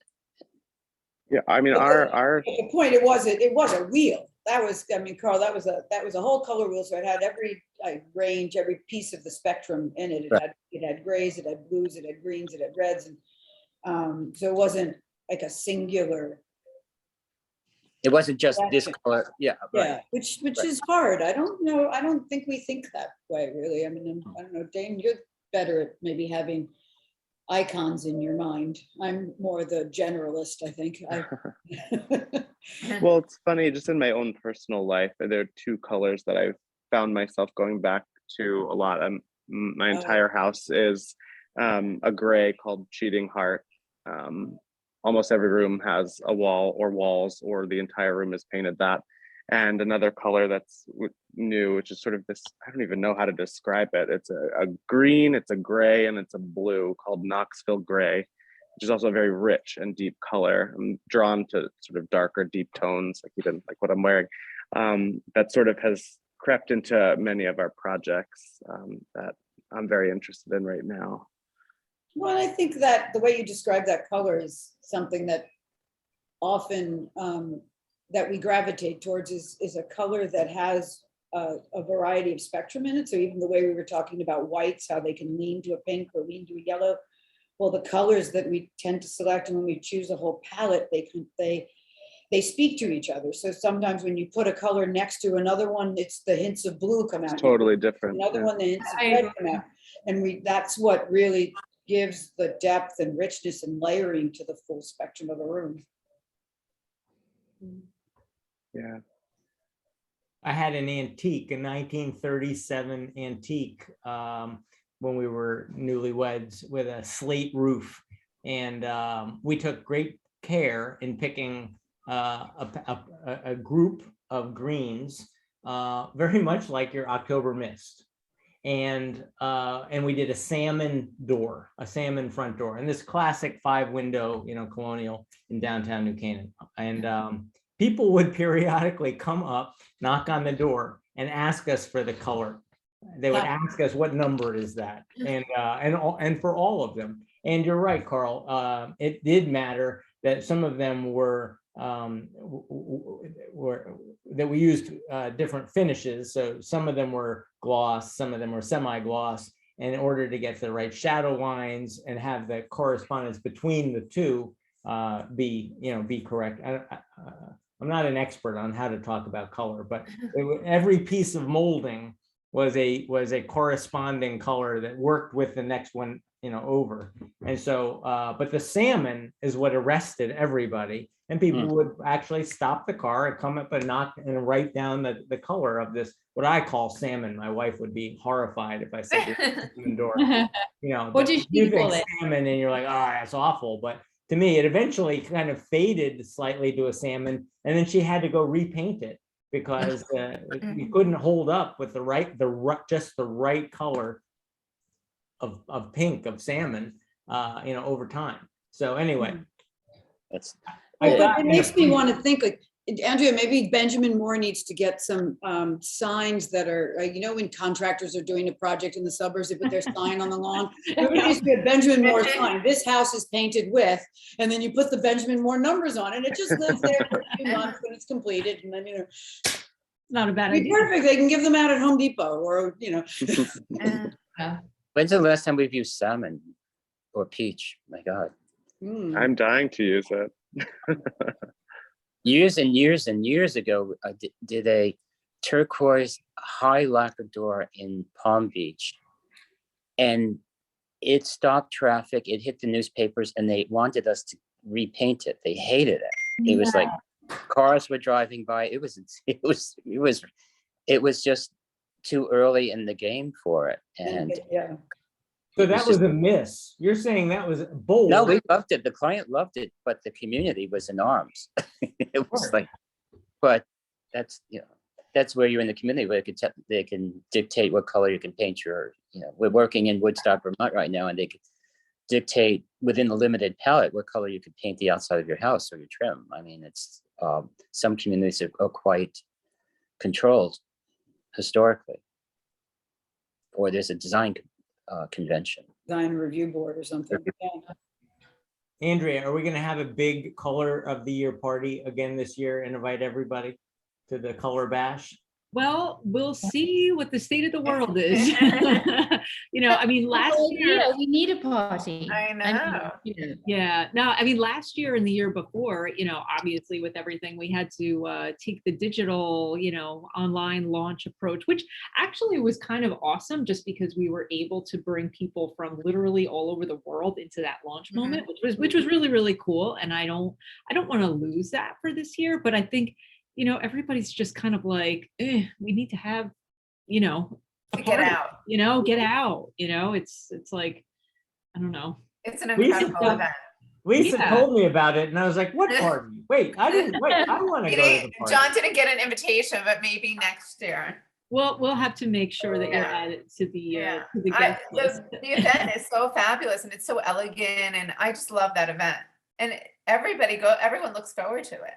yeah, I mean, our the point, it was a wheel. That was, I mean, Karl, that was a whole color wheel. So it had every range, every piece of the spectrum in it. It had grays, it had blues, it had greens, it had reds, and so it wasn't like a singular. It wasn't just this color, yeah. Yeah, right. which is hard. I don't know. I don't think we think that way, really. I mean, I don't know, Dane, you're better at maybe having icons in your mind. I'm more the generalist, I think. Well, it's funny, just in my own personal life, there are two colors that I've found myself going back to a lot. My entire house is a gray called Cheating Heart. Almost every room has a wall or walls, or the entire room is painted that. And another color that's new, which is sort of this, I don't even know how to describe it. It's a green, it's a gray, and it's a blue called Knoxville Gray, which is also a very rich and deep color. I'm drawn to sort of darker, deep tones, like even like what I'm wearing. That sort of has crept into many of our projects that I'm very interested in right now. Well, I think that the way you describe that color is something that often that we gravitate towards is a color that has a variety of spectrum in it. So even the way we were talking about whites, how they can lean to a pink or lean to a yellow. Well, the colors that we tend to select, and when we choose a whole palette, they speak to each other. So sometimes when you put a color next to another one, it's the hints of blue come out. It's totally different. Another yeah. one, the hints of red come out. And that's what really gives the depth and richness and layering to the full spectrum of a room. Yeah. I had an antique, a 1937 antique, when we were newlyweds, with a slate roof. And we took great care in picking a group of greens, very much like your October mist. And we did a salmon door, a salmon front door, and this classic 5-window, colonial in downtown New Canaan. And people would periodically come up, knock on the door, and ask us for the color. They would ask us, what number is that? And for all of them. And you're right, Karl. It did matter that some of them were that we used different finishes. So some of them were gloss, some of them were semi-gloss, and in order to get the right shadow lines and have the correspondence between the two be correct. I'm not an expert on how to talk about color, but every piece of molding was a corresponding color that worked with the next one over. And so but the salmon is what arrested everybody, and people would actually stop the car and come up and knock and write down the color of this, what I call salmon. My wife would be horrified if I said salmon door. What did you she call think it? salmon and you're like, oh, that's awful. But to me, it eventually kind of faded slightly to a salmon, and then she had to go repaint it because you couldn't hold up with just the right color of pink, of salmon, over time. So anyway, It makes me want to think, like, Andrea, maybe Benjamin Moore needs to get some signs that are, when contractors are doing a project in the suburbs, they put their sign on the lawn. Maybe needs to be a Benjamin Moore sign. This house is painted with, and then you put the Benjamin Moore numbers on it. It just lives there for a few months when it's completed, and then Not a bad be idea. perfect. They can give them out at Home Depot, or When's the last time we've used salmon or peach? My God. I'm dying to use it. Years and years and years ago, I did a turquoise high lacquer door in Palm Beach, and it stopped traffic. It hit the newspapers, and they wanted us to repaint it. They hated it. It was like cars were driving by. It was just too early in the game for it. And so that was a miss. You're saying that was bold. no, we loved it. The client loved it, but the community was in arms. It was like, but that's where you're in the community where they can dictate what color you can paint your. We're working in Woodstock, Vermont right now, and they could dictate within the limited palette what color you could paint the outside of your house or your trim. I mean, it's some communities are quite controlled historically, or there's a design convention. design review board or something. Andrea, are we going to have a big color of the year party again this year and invite everybody to the color bash? Well, we'll see what the state of the world is. I mean, last year we need a party. I know. Yeah, no, I mean, last year and the year before, obviously with everything, we had to take the digital, online launch approach, which actually was kind of awesome just because we were able to bring people from literally all over the world into that launch moment, which was really, really cool. And I don't want to lose that for this year, but I think, everybody's just kind of like, we need to have, a Get party, out. get out, it's like, I don't know. It's an incredible event. Lisa told me about it, and I was like, "What party? Wait, I want to go to the party." John didn't get an invitation, but maybe next year. Well, we'll have to make sure that you're added to the guest list. The event is so fabulous and it's so elegant, and I just love that event. And everyone looks forward to it.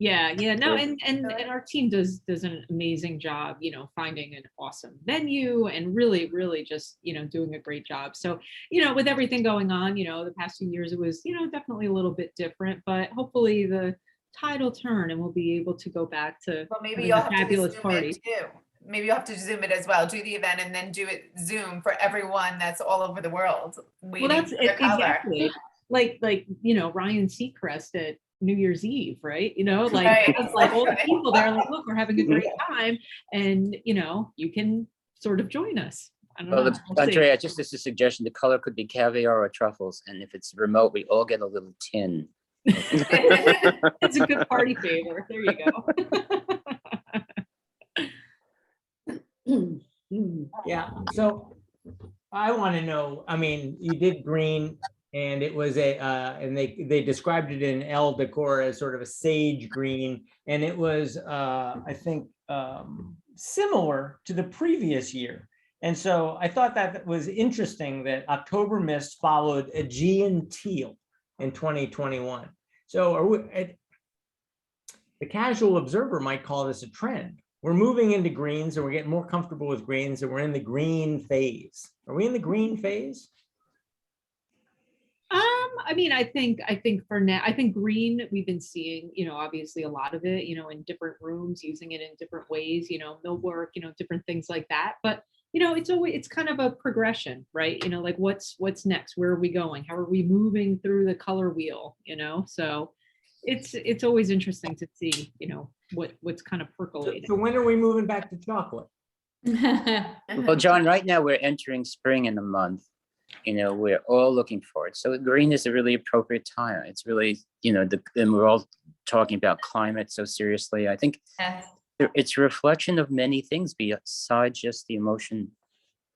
Yeah, no, and our team does an amazing job, finding an awesome venue and really, really just, doing a great job. So, with everything going on, the past few years, it was, definitely a little bit different, but hopefully the tide will turn and we'll be able to go back to Well, maybe having you'll a have to fabulous Zoom party. in too. maybe you have to Zoom it as well, do the event and then do it Zoom for everyone that's all over the world. Well, that's exactly like, Ryan Seacrest at New Year's Eve, right? Right. It's like all the people there, like, look, we're having a great time. And, you can sort of join us. I don't Well, know. We'll see. Andrea, just as a suggestion, the color could be caviar or truffles, and if it's remote, we all get a little tin. It's a good party favor. There you go. Yeah, so I want to know, I mean, you did green and it was and they described it in Elle Decor as sort of a sage green. And it was, I think, similar to the previous year. And so I thought that was interesting that October Mist followed Aegan Teal in 2021. So the casual observer might call this a trend. We're moving into greens and we're getting more comfortable with greens and we're in the green phase. Are we in the green phase? I mean, I think for now, I think green, we've been seeing, obviously a lot of it, in different rooms, using it in different ways, millwork, different things like that. But, it's kind of a progression, right? Like what's next? Where are we going? How are we moving through the color wheel, So it's always interesting to see, what's kind of percolating. So when are we moving back to chocolate? Well, John, right now we're entering spring in a month. We're all looking for it. So green is a really appropriate time. It's really, and we're all talking about climate so seriously. I think it's a reflection of many things besides just the emotion.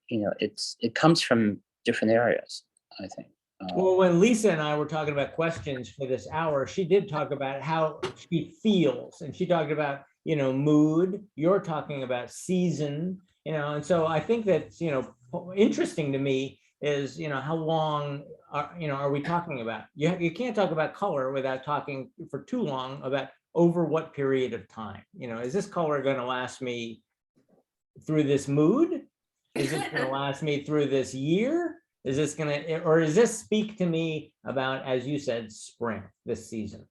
It comes from different areas, I think. Well, when Lisa and I were talking about questions for this hour, she did talk about how she feels, and she talked about, mood. You're talking about season, and so I think that's, interesting to me is, how long are we talking about? You can't talk about color without talking for too long about over what period of time. Is this color going to last me through this mood? Is it going to last me through this year? Is this going to, or does this speak to me about, as you said, spring, this season?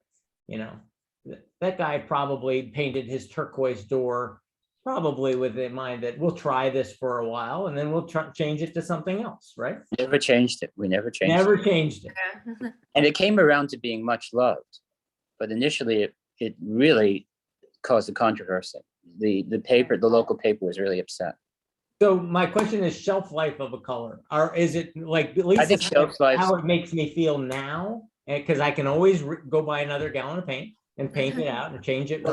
That guy probably painted his turquoise door probably with in mind that we'll try this for a while and then we'll change it to something else, right? Never changed it. We never changed Never it. changed it. And it came around to being much loved. But initially, it really caused a controversy. The local paper was really upset. So my question is shelf life of a color. Or is it like, at least I think shelf life, how it makes me feel now? Because I can always go buy another gallon of paint and paint it out and change it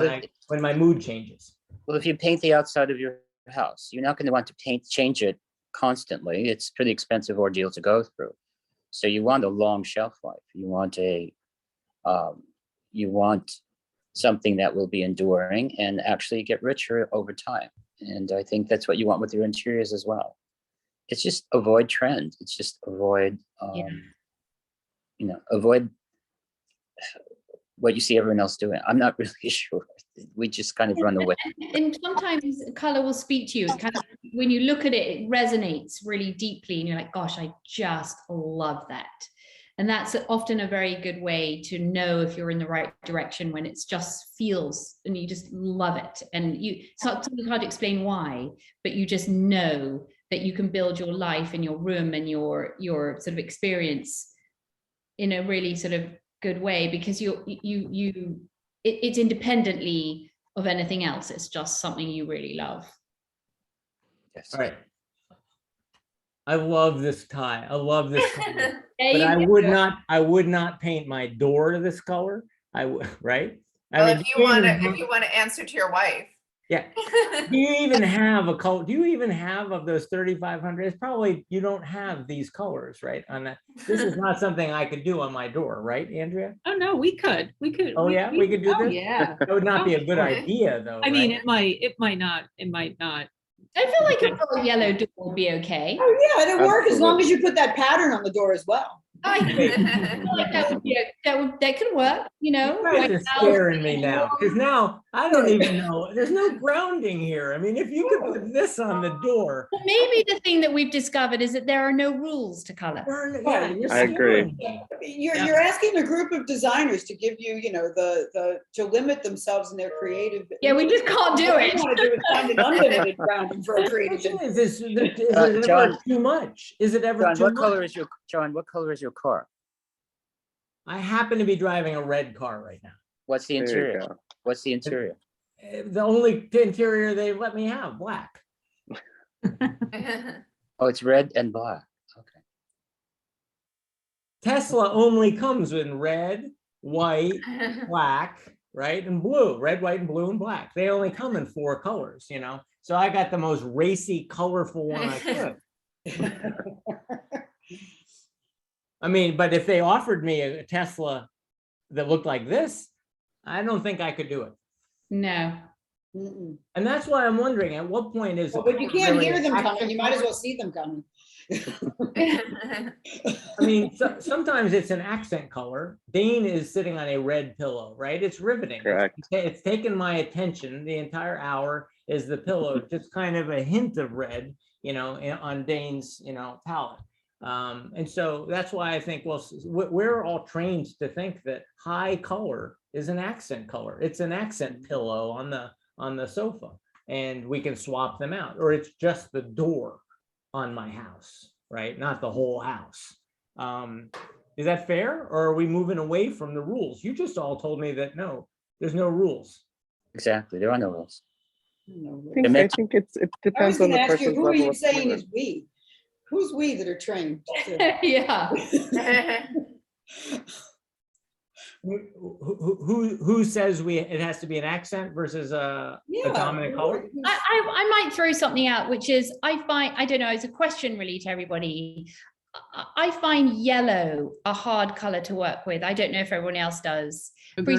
when my mood changes. well, if you paint the outside of your house, you're not going to want to change it constantly. It's a pretty expensive ordeal to go through. So you want a long shelf life. You want something that will be enduring and actually get richer over time. And I think that's what you want with your interiors as well. It's just avoid trend. It's just avoid, avoid what you see everyone else doing. I'm not really sure. We just kind of run away. And sometimes color will speak to you. It's kind of, when you look at it, it resonates really deeply and you're like, gosh, I just love that. And that's often a very good way to know if you're in the right direction, when it's just feels and you just love it. And it's something hard to explain why, but you just know that you can build your life and your room and your sort of experience in a really sort of good way, because it's independently of anything else. It's just something you really love. Yes. All right. I love this tie. I love this color. There But you I go. would not paint my door to this color. Right? Well, mean, if you want to answer to your wife. Yeah. Do you even have a color? Do you even have of those 3,500? It's probably, you don't have these colors, right? On that. This is not something I could do on my door, right, Andrea? Oh, no, we could. Oh, yeah, we could do oh, this? yeah. That would not be a good sure. idea, though. I mean, right? it might not. I feel like a little yellow door would be okay. Oh, yeah, it'd work as long as you put that pattern on the door as well. I feel like that would be that could work, You guys are scaring me now, because now I don't even know. There's no grounding here. I mean, if you could put this on the door. Well, maybe the thing that we've discovered is that there are no rules to color. Yeah, you're I agree. scaring me. You're asking a group of designers to give you, to limit themselves in their creative. Yeah, we just can't do What it. we want to do is find an unlimited grounding for a creative. Is it ever John- too much? Is it ever John, too what much? color is your, John, what color is your car? I happen to be driving a red car right now. What's the There you interior? go. What's the interior? The only interior they let me have, black. Oh, it's red and black. Okay. Tesla only comes in red, white, black, right? And blue, red, white, and blue, and black. They only come in 4 colors, So I got the most racy, colorful one I could. I mean, but if they offered me a Tesla that looked like this, I don't think I could do it. No. Mm-mm. And that's why I'm wondering, at what point is Well, the but you color can't really hear an them accent coming. You might as color? well see them coming. I mean, sometimes it's an accent color. Dane is sitting on a red pillow, right? It's riveting. Correct. It's taken my attention the entire hour is the pillow, just kind of a hint of red, on Dane's, palette. And so that's why I think, well, we're all trained to think that high color is an accent color. It's an accent pillow on the sofa, and we can swap them out, or it's just the door on my house, right? Not the whole house. Is that fair, or are we moving away from the rules? You just all told me that no, there's no rules. Exactly. There are no rules. I think it I was depends on gonna the ask you, person's who are level you of saying commitment. is we? Who's we that are trained? Yeah. Who says it has to be an accent versus a dominant color? I might throw something out, which is I don't know, it's a question really to everybody. I find yellow a hard color to work with. I don't know if everyone else does. Agreed.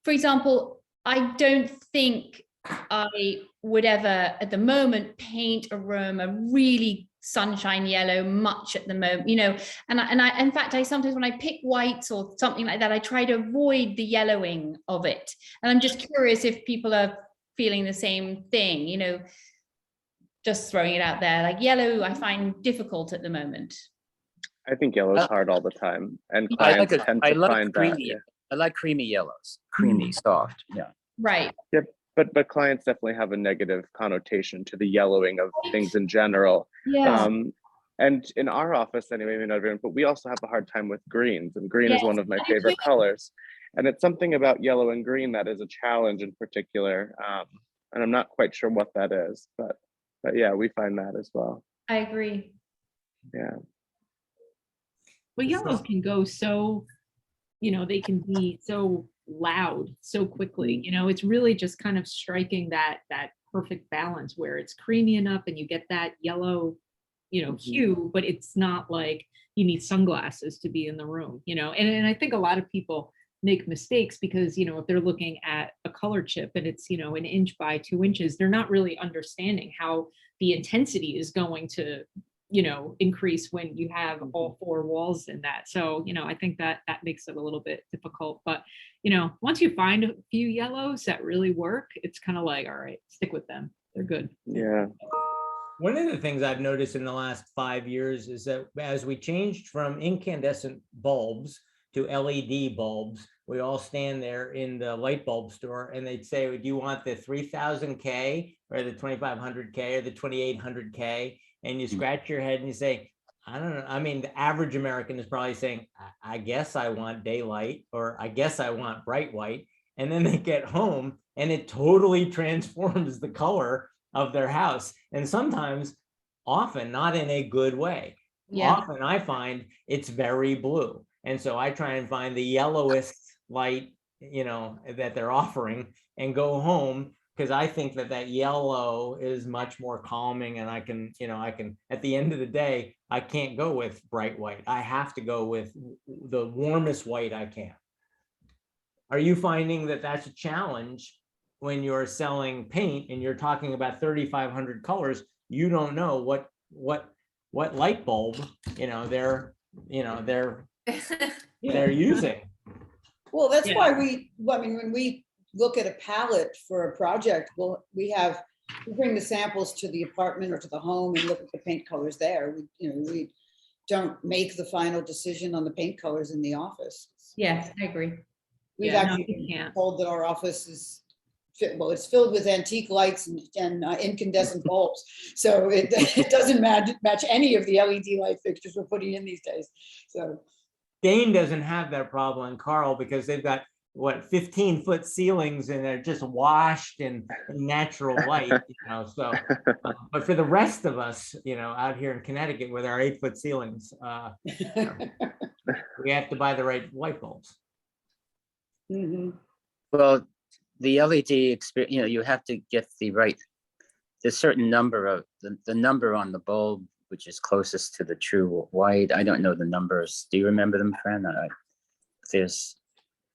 For example, I don't think I would ever at the moment paint a room a really sunshine yellow much at the moment, and I in fact I sometimes when I pick whites or something like that, I try to avoid the yellowing of it. And I'm just curious if people are feeling the same thing, just throwing it out there. Like yellow I find difficult at the moment. I think yellow's hard all the time, and I like clients tend I to like find that. creamy. Yeah. I like creamy yellows. Creamy, soft. Yeah. Right. But clients definitely have a negative connotation to the yellowing of things in general. Yeah. And in our office anyway, maybe not everyone, but we also have a hard time with greens, and green is Yes, one of my I do favorite too. colors. And it's something about yellow and green that is a challenge in particular. And I'm not quite sure what that is, but yeah, we find that as well. I agree. Yeah. Well, yellows can go so, they can be so loud so quickly. It's really just kind of striking that perfect balance where it's creamy enough and you get that yellow, hue, but it's not like you need sunglasses to be in the room, and I think a lot of people make mistakes because, if they're looking at a color chip and it's, an inch by 2 inches, they're not really understanding how the intensity is going to, increase when you have all 4 walls in that. So, I think that makes it a little bit difficult, but, once you find a few yellows that really work, it's kind of like, all right, stick with them. They're good. Yeah. One of the things I've noticed in the last 5 years is that as we changed from incandescent bulbs to LED bulbs, we all stand there in the light bulb store and they'd say, do you want the 3000K or the 2500K or the 2800K? And you scratch your head and you say, I don't know. I mean, the average American is probably saying, I guess I want daylight, or I guess I want bright white. And then they get home and it totally transforms the color of their house. And sometimes, often not in a good way. Yeah. Often I find it's very blue. And so I try and find the yellowest light, that they're offering and go home, because I think that yellow is much more calming, and I can at the end of the day, I can't go with bright white. I have to go with the warmest white I can. Are you finding that that's a challenge when you're selling paint and you're talking about 3,500 colors? You don't know what light bulb they're using. Well, that's Yeah. why when we look at a palette for a project, we bring the samples to the apartment or to the home and look at the paint colors there. We don't make the final decision on the paint colors in the office. Yes, I agree. We've Yeah, no, actually you been can't. told that our office is it's filled with antique lights and incandescent bulbs. So it doesn't match any of the LED light fixtures we're putting in these days. So Dane doesn't have that problem, and Karl, because they've got what 15-foot ceilings and they're just washed in natural light, so but for the rest of us, out here in Connecticut with our 8-foot ceilings, we have to buy the right light bulbs. mhm. Well, the LED experience, you have to get the certain number of the number on the bulb, which is closest to the true white. I don't know the numbers. Do you remember them, Fran?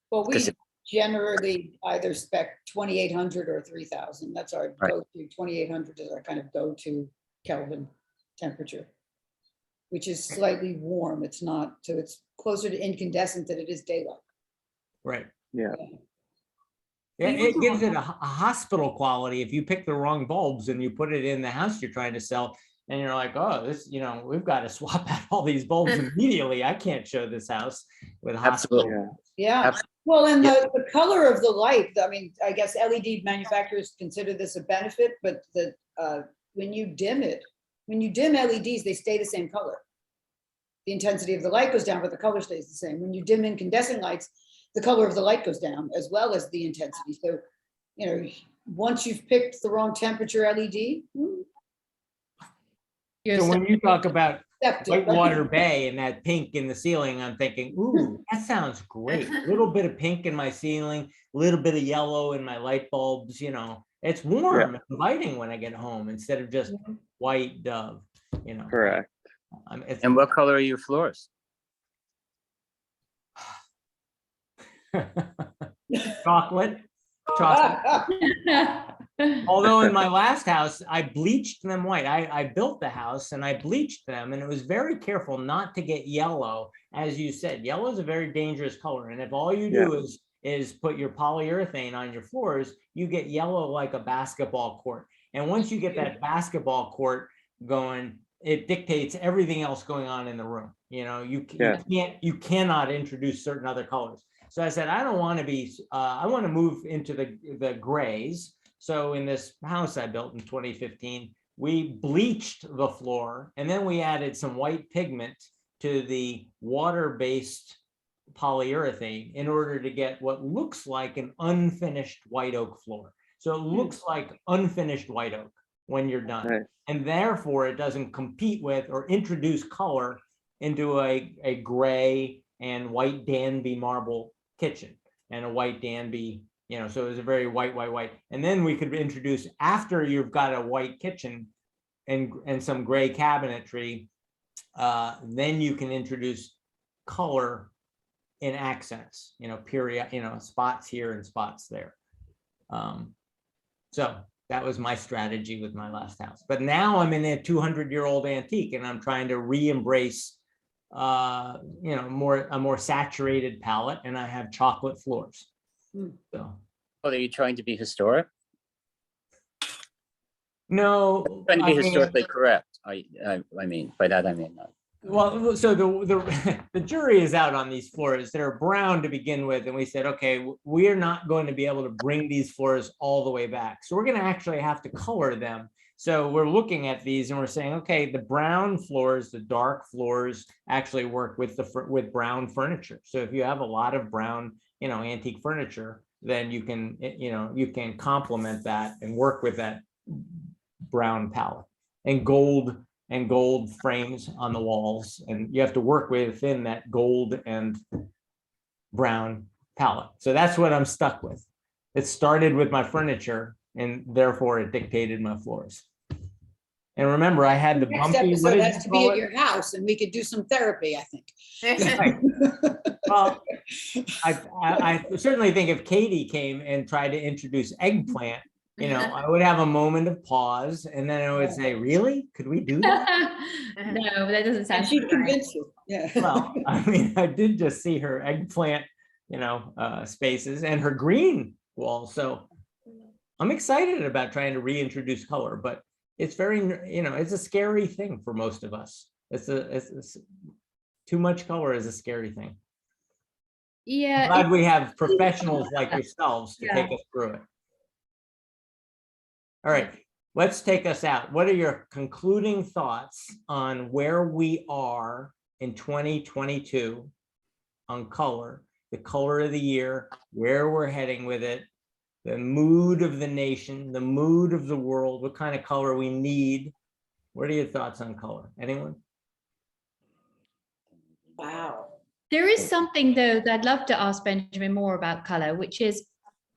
Well, we 'Cause it- generally either spec 2800 or 3000. That's our Right. go-to. 2800 is our kind of go-to Kelvin temperature, which is slightly warm. It's not, so it's closer to incandescent than it is daylight. Right. Yeah. Yeah, You it also gives it have- a hospital quality if you pick the wrong bulbs and you put it in the house you're trying to sell, and you're like, oh, this, we've got to swap out all these bulbs immediately. I can't show this house with Absolutely. hospital. Yeah. Yeah. Absolutely. Well, and Yeah. the color of the light, I mean, I guess LED manufacturers consider this a benefit, but when you dim LEDs, they stay the same color. The intensity of the light goes down, but the color stays the same. When you dim incandescent lights, the color of the light goes down as well as the intensity. So, once you've picked the wrong temperature LED, You're So when you talk about accept it, right? Whitewater Bay and that pink in the ceiling, I'm thinking, ooh, that sounds great. A little bit of pink in my ceiling, a little bit of yellow in my light bulbs, it's warm, and inviting when I get home instead of just white dove, Correct. It's And what color are your floors? chocolate. Although in my last house, I bleached them white. I built the house and I bleached them, and it was very careful not to get yellow. As you said, yellow is a very dangerous color. And if all you do is put your polyurethane on your floors, you get yellow like a basketball court. And once you get that basketball court going, it dictates everything else going on in the room. You cannot introduce certain other colors. So I said, I don't want to be, I want to move into the grays. So in this house I built in 2015, we bleached the floor, and then we added some white pigment to the water-based polyurethane in order to get what looks like an unfinished white oak floor. So it looks like unfinished white oak when you're done. Right. And therefore it doesn't compete with or introduce color into a gray and white Danby marble kitchen and a white Danby, so it was a very white. And then we could introduce, after you've got a white kitchen and some gray cabinetry, then you can introduce color in accents, period, spots here and spots there. So that was my strategy with my last house. But now I'm in a 200-year-old antique, and I'm trying to re-embrace a more saturated palette, and I have chocolate floors. So, Are you trying to be historic? no, Trying to be I mean, historically correct. I mean, by that I mean. well, so the jury is out on these floors. They're brown to begin with, and we said, okay, we are not going to be able to bring these floors all the way back. So we're going to actually have to color them. So we're looking at these and we're saying, okay, the brown floors, the dark floors actually work with brown furniture. So if you have a lot of brown, antique furniture, then you can complement that and work with that brown palette, and gold frames on the walls. And you have to work within that gold and brown palette. So that's what I'm stuck with. It started with my furniture, and therefore it dictated my floors. And remember, I had the Next bumpy. episode has to be at your house, and we could do some therapy, I think. Well, I certainly think if Katie came and tried to introduce eggplant, I would have a moment of pause, and then I would say, really? Could we do that? No, that doesn't sound. And she'd right. convince you, yeah. Well, I mean, I did just see her eggplant, spaces, and her green walls. So I'm excited about trying to reintroduce color, but it's very, it's a scary thing for most of us. It's too much color is a scary thing. Yeah. Glad we have professionals like yourselves to take us through it. All right, let's take us out. What are your concluding thoughts on where we are in 2022 on color, the color of the year, where we're heading with it, the mood of the nation, the mood of the world, what kind of color we need? What are your thoughts on color? Anyone? Wow. There is something though that I'd love to ask Benjamin more about color, which is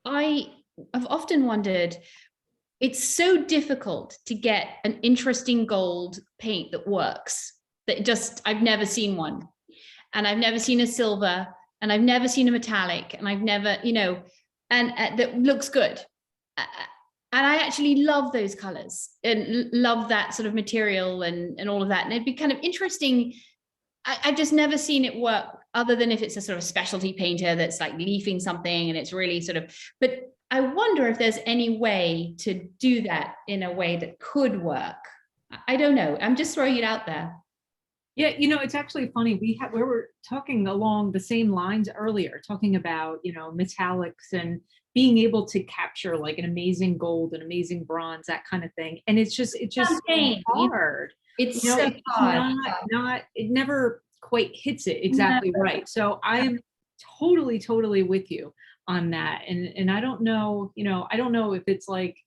I've often wondered, it's so difficult to get an interesting gold paint that works, that just, I've never seen one. And I've never seen a silver, and I've never seen a metallic, and I've never, and that looks good. And I actually love those colors and love that sort of material and all of that. And it'd be kind of interesting. I've just never seen it work other than if it's a sort of specialty painter that's like leafing something and it's really sort of, but I wonder if there's any way to do that in a way that could work. I don't know. I'm just throwing it out there. Yeah, it's actually funny. We were talking along the same lines earlier, talking about, metallics and being able to capture like an amazing gold, an amazing bronze, that kind of thing. And it's just Champagne, so hard. It's so hard. It never quite hits it exactly right. So I am totally with you on that. And I don't know, I don't know if it's like,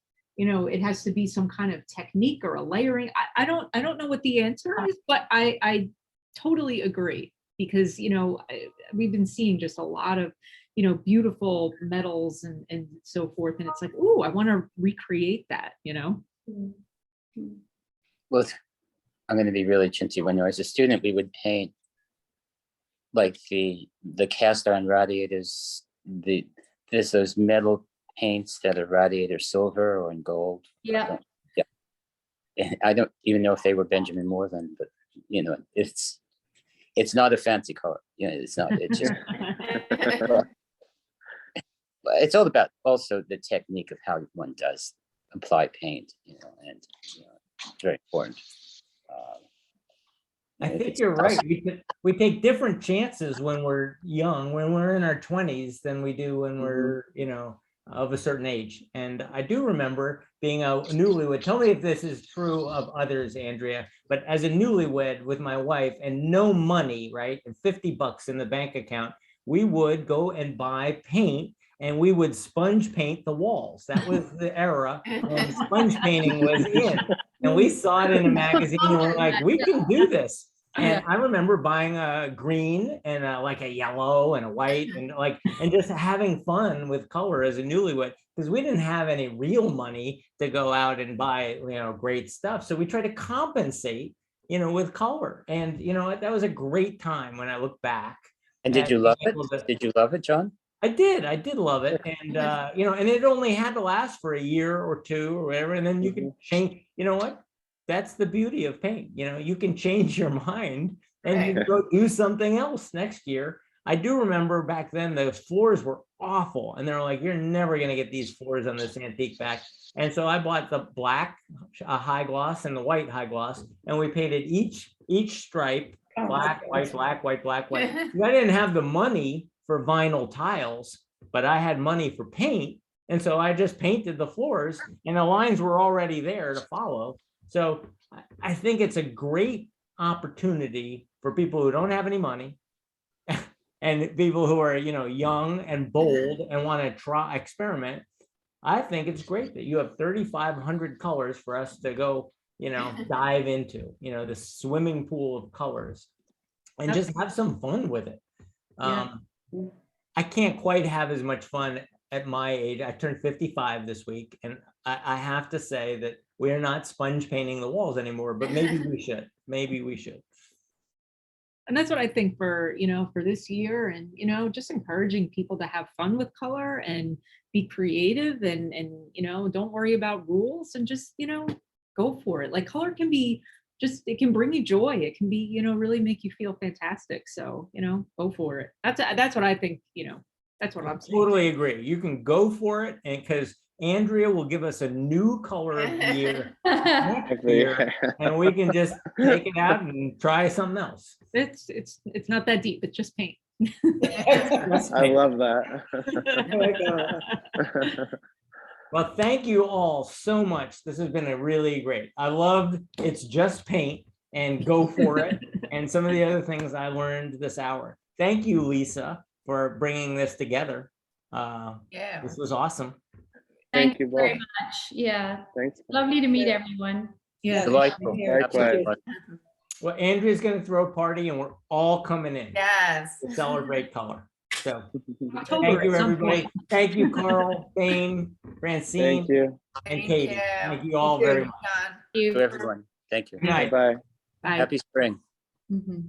it has to be some kind of technique or a layering. I don't know what the answer is, but I totally agree because, we've been seeing just a lot of, beautiful metals and so forth. And it's like, oh, I want to recreate that, Well, I'm going to be really chintzy. When I was a student, we would paint like the cast iron radiators, there's those metal paints that are radiator silver or in gold. Yeah. Yeah. And I don't even know if they were Benjamin Moore then, but it's not a fancy color. It's not, it's just, it's all about also the technique of how one does apply paint, and it's very important. I think you're right. We take different chances when we're young, when we're in our 20s than we do when we're, of a certain age. And I do remember being a newlywed. Tell me if this is true of others, Andrea, but as a newlywed with my wife and no money, right, and $50 in the bank account, we would go and buy paint and we would sponge paint the walls. That was the era when sponge painting was in. And we saw it in a magazine and we're like, we can do this. And I remember buying a green and like a yellow and a white and just having fun with color as a newlywed, because we didn't have any real money to go out and buy, great stuff. So we tried to compensate, with color. And, that was a great time when I look back. And did you love it? Did you love it, John? I did love it. And, and it only had to last for a year or two or whatever. And then you can change, what? That's the beauty of paint. You can change your mind and you can go do something else next year. I do remember back then, those floors were awful. And they're like, you're never going to get these floors on this antique back. And so I bought the black high gloss and the white high gloss. And we painted each stripe, black, white, black, white, black, white. I didn't have the money for vinyl tiles, but I had money for paint. And so I just painted the floors and the lines were already there to follow. So I think it's a great opportunity for people who don't have any money and people who are, young and bold and want to experiment. I think it's great that you have 3,500 colors for us to go, dive into, the swimming pool of colors and just have some fun with it. I can't quite have as much fun at my age. I turned 55 this week, and I have to say that we're not sponge painting the walls anymore, but maybe we should. Maybe we should. And that's what I think for, for this year, and, just encouraging people to have fun with color and be creative and don't worry about rules and just, go for it. Like color can be it can bring you joy. It can be, really make you feel fantastic. So, go for it. That's what I think, That's what I'm saying. Totally agree. You can go for it, and because Andrea will give us a new color of the year next year, and we can just take it out and try something else. It's not that deep. It's just paint. I love that. Well, thank you all so much. This has been a really great. I loved It's Just Paint and Go For It, and some of the other things I learned this hour. Thank you, Lisa, for bringing this together. Yeah. This was awesome. Thank Thank you you very both. much. Yeah, Thanks. lovely to meet everyone. Yeah. Delightful. Here. Absolutely. Well, Andrea's going to throw a party, and we're all coming in Yes. to celebrate color. So October thank you, at some everybody. point. Thank you, Carl, Dane, Francine, Thank you. and Thank Katie. you. Thank you all Thank you. very much. John. You. To everyone. Thank you. Good night. Bye. Bye. Happy spring. Mhm.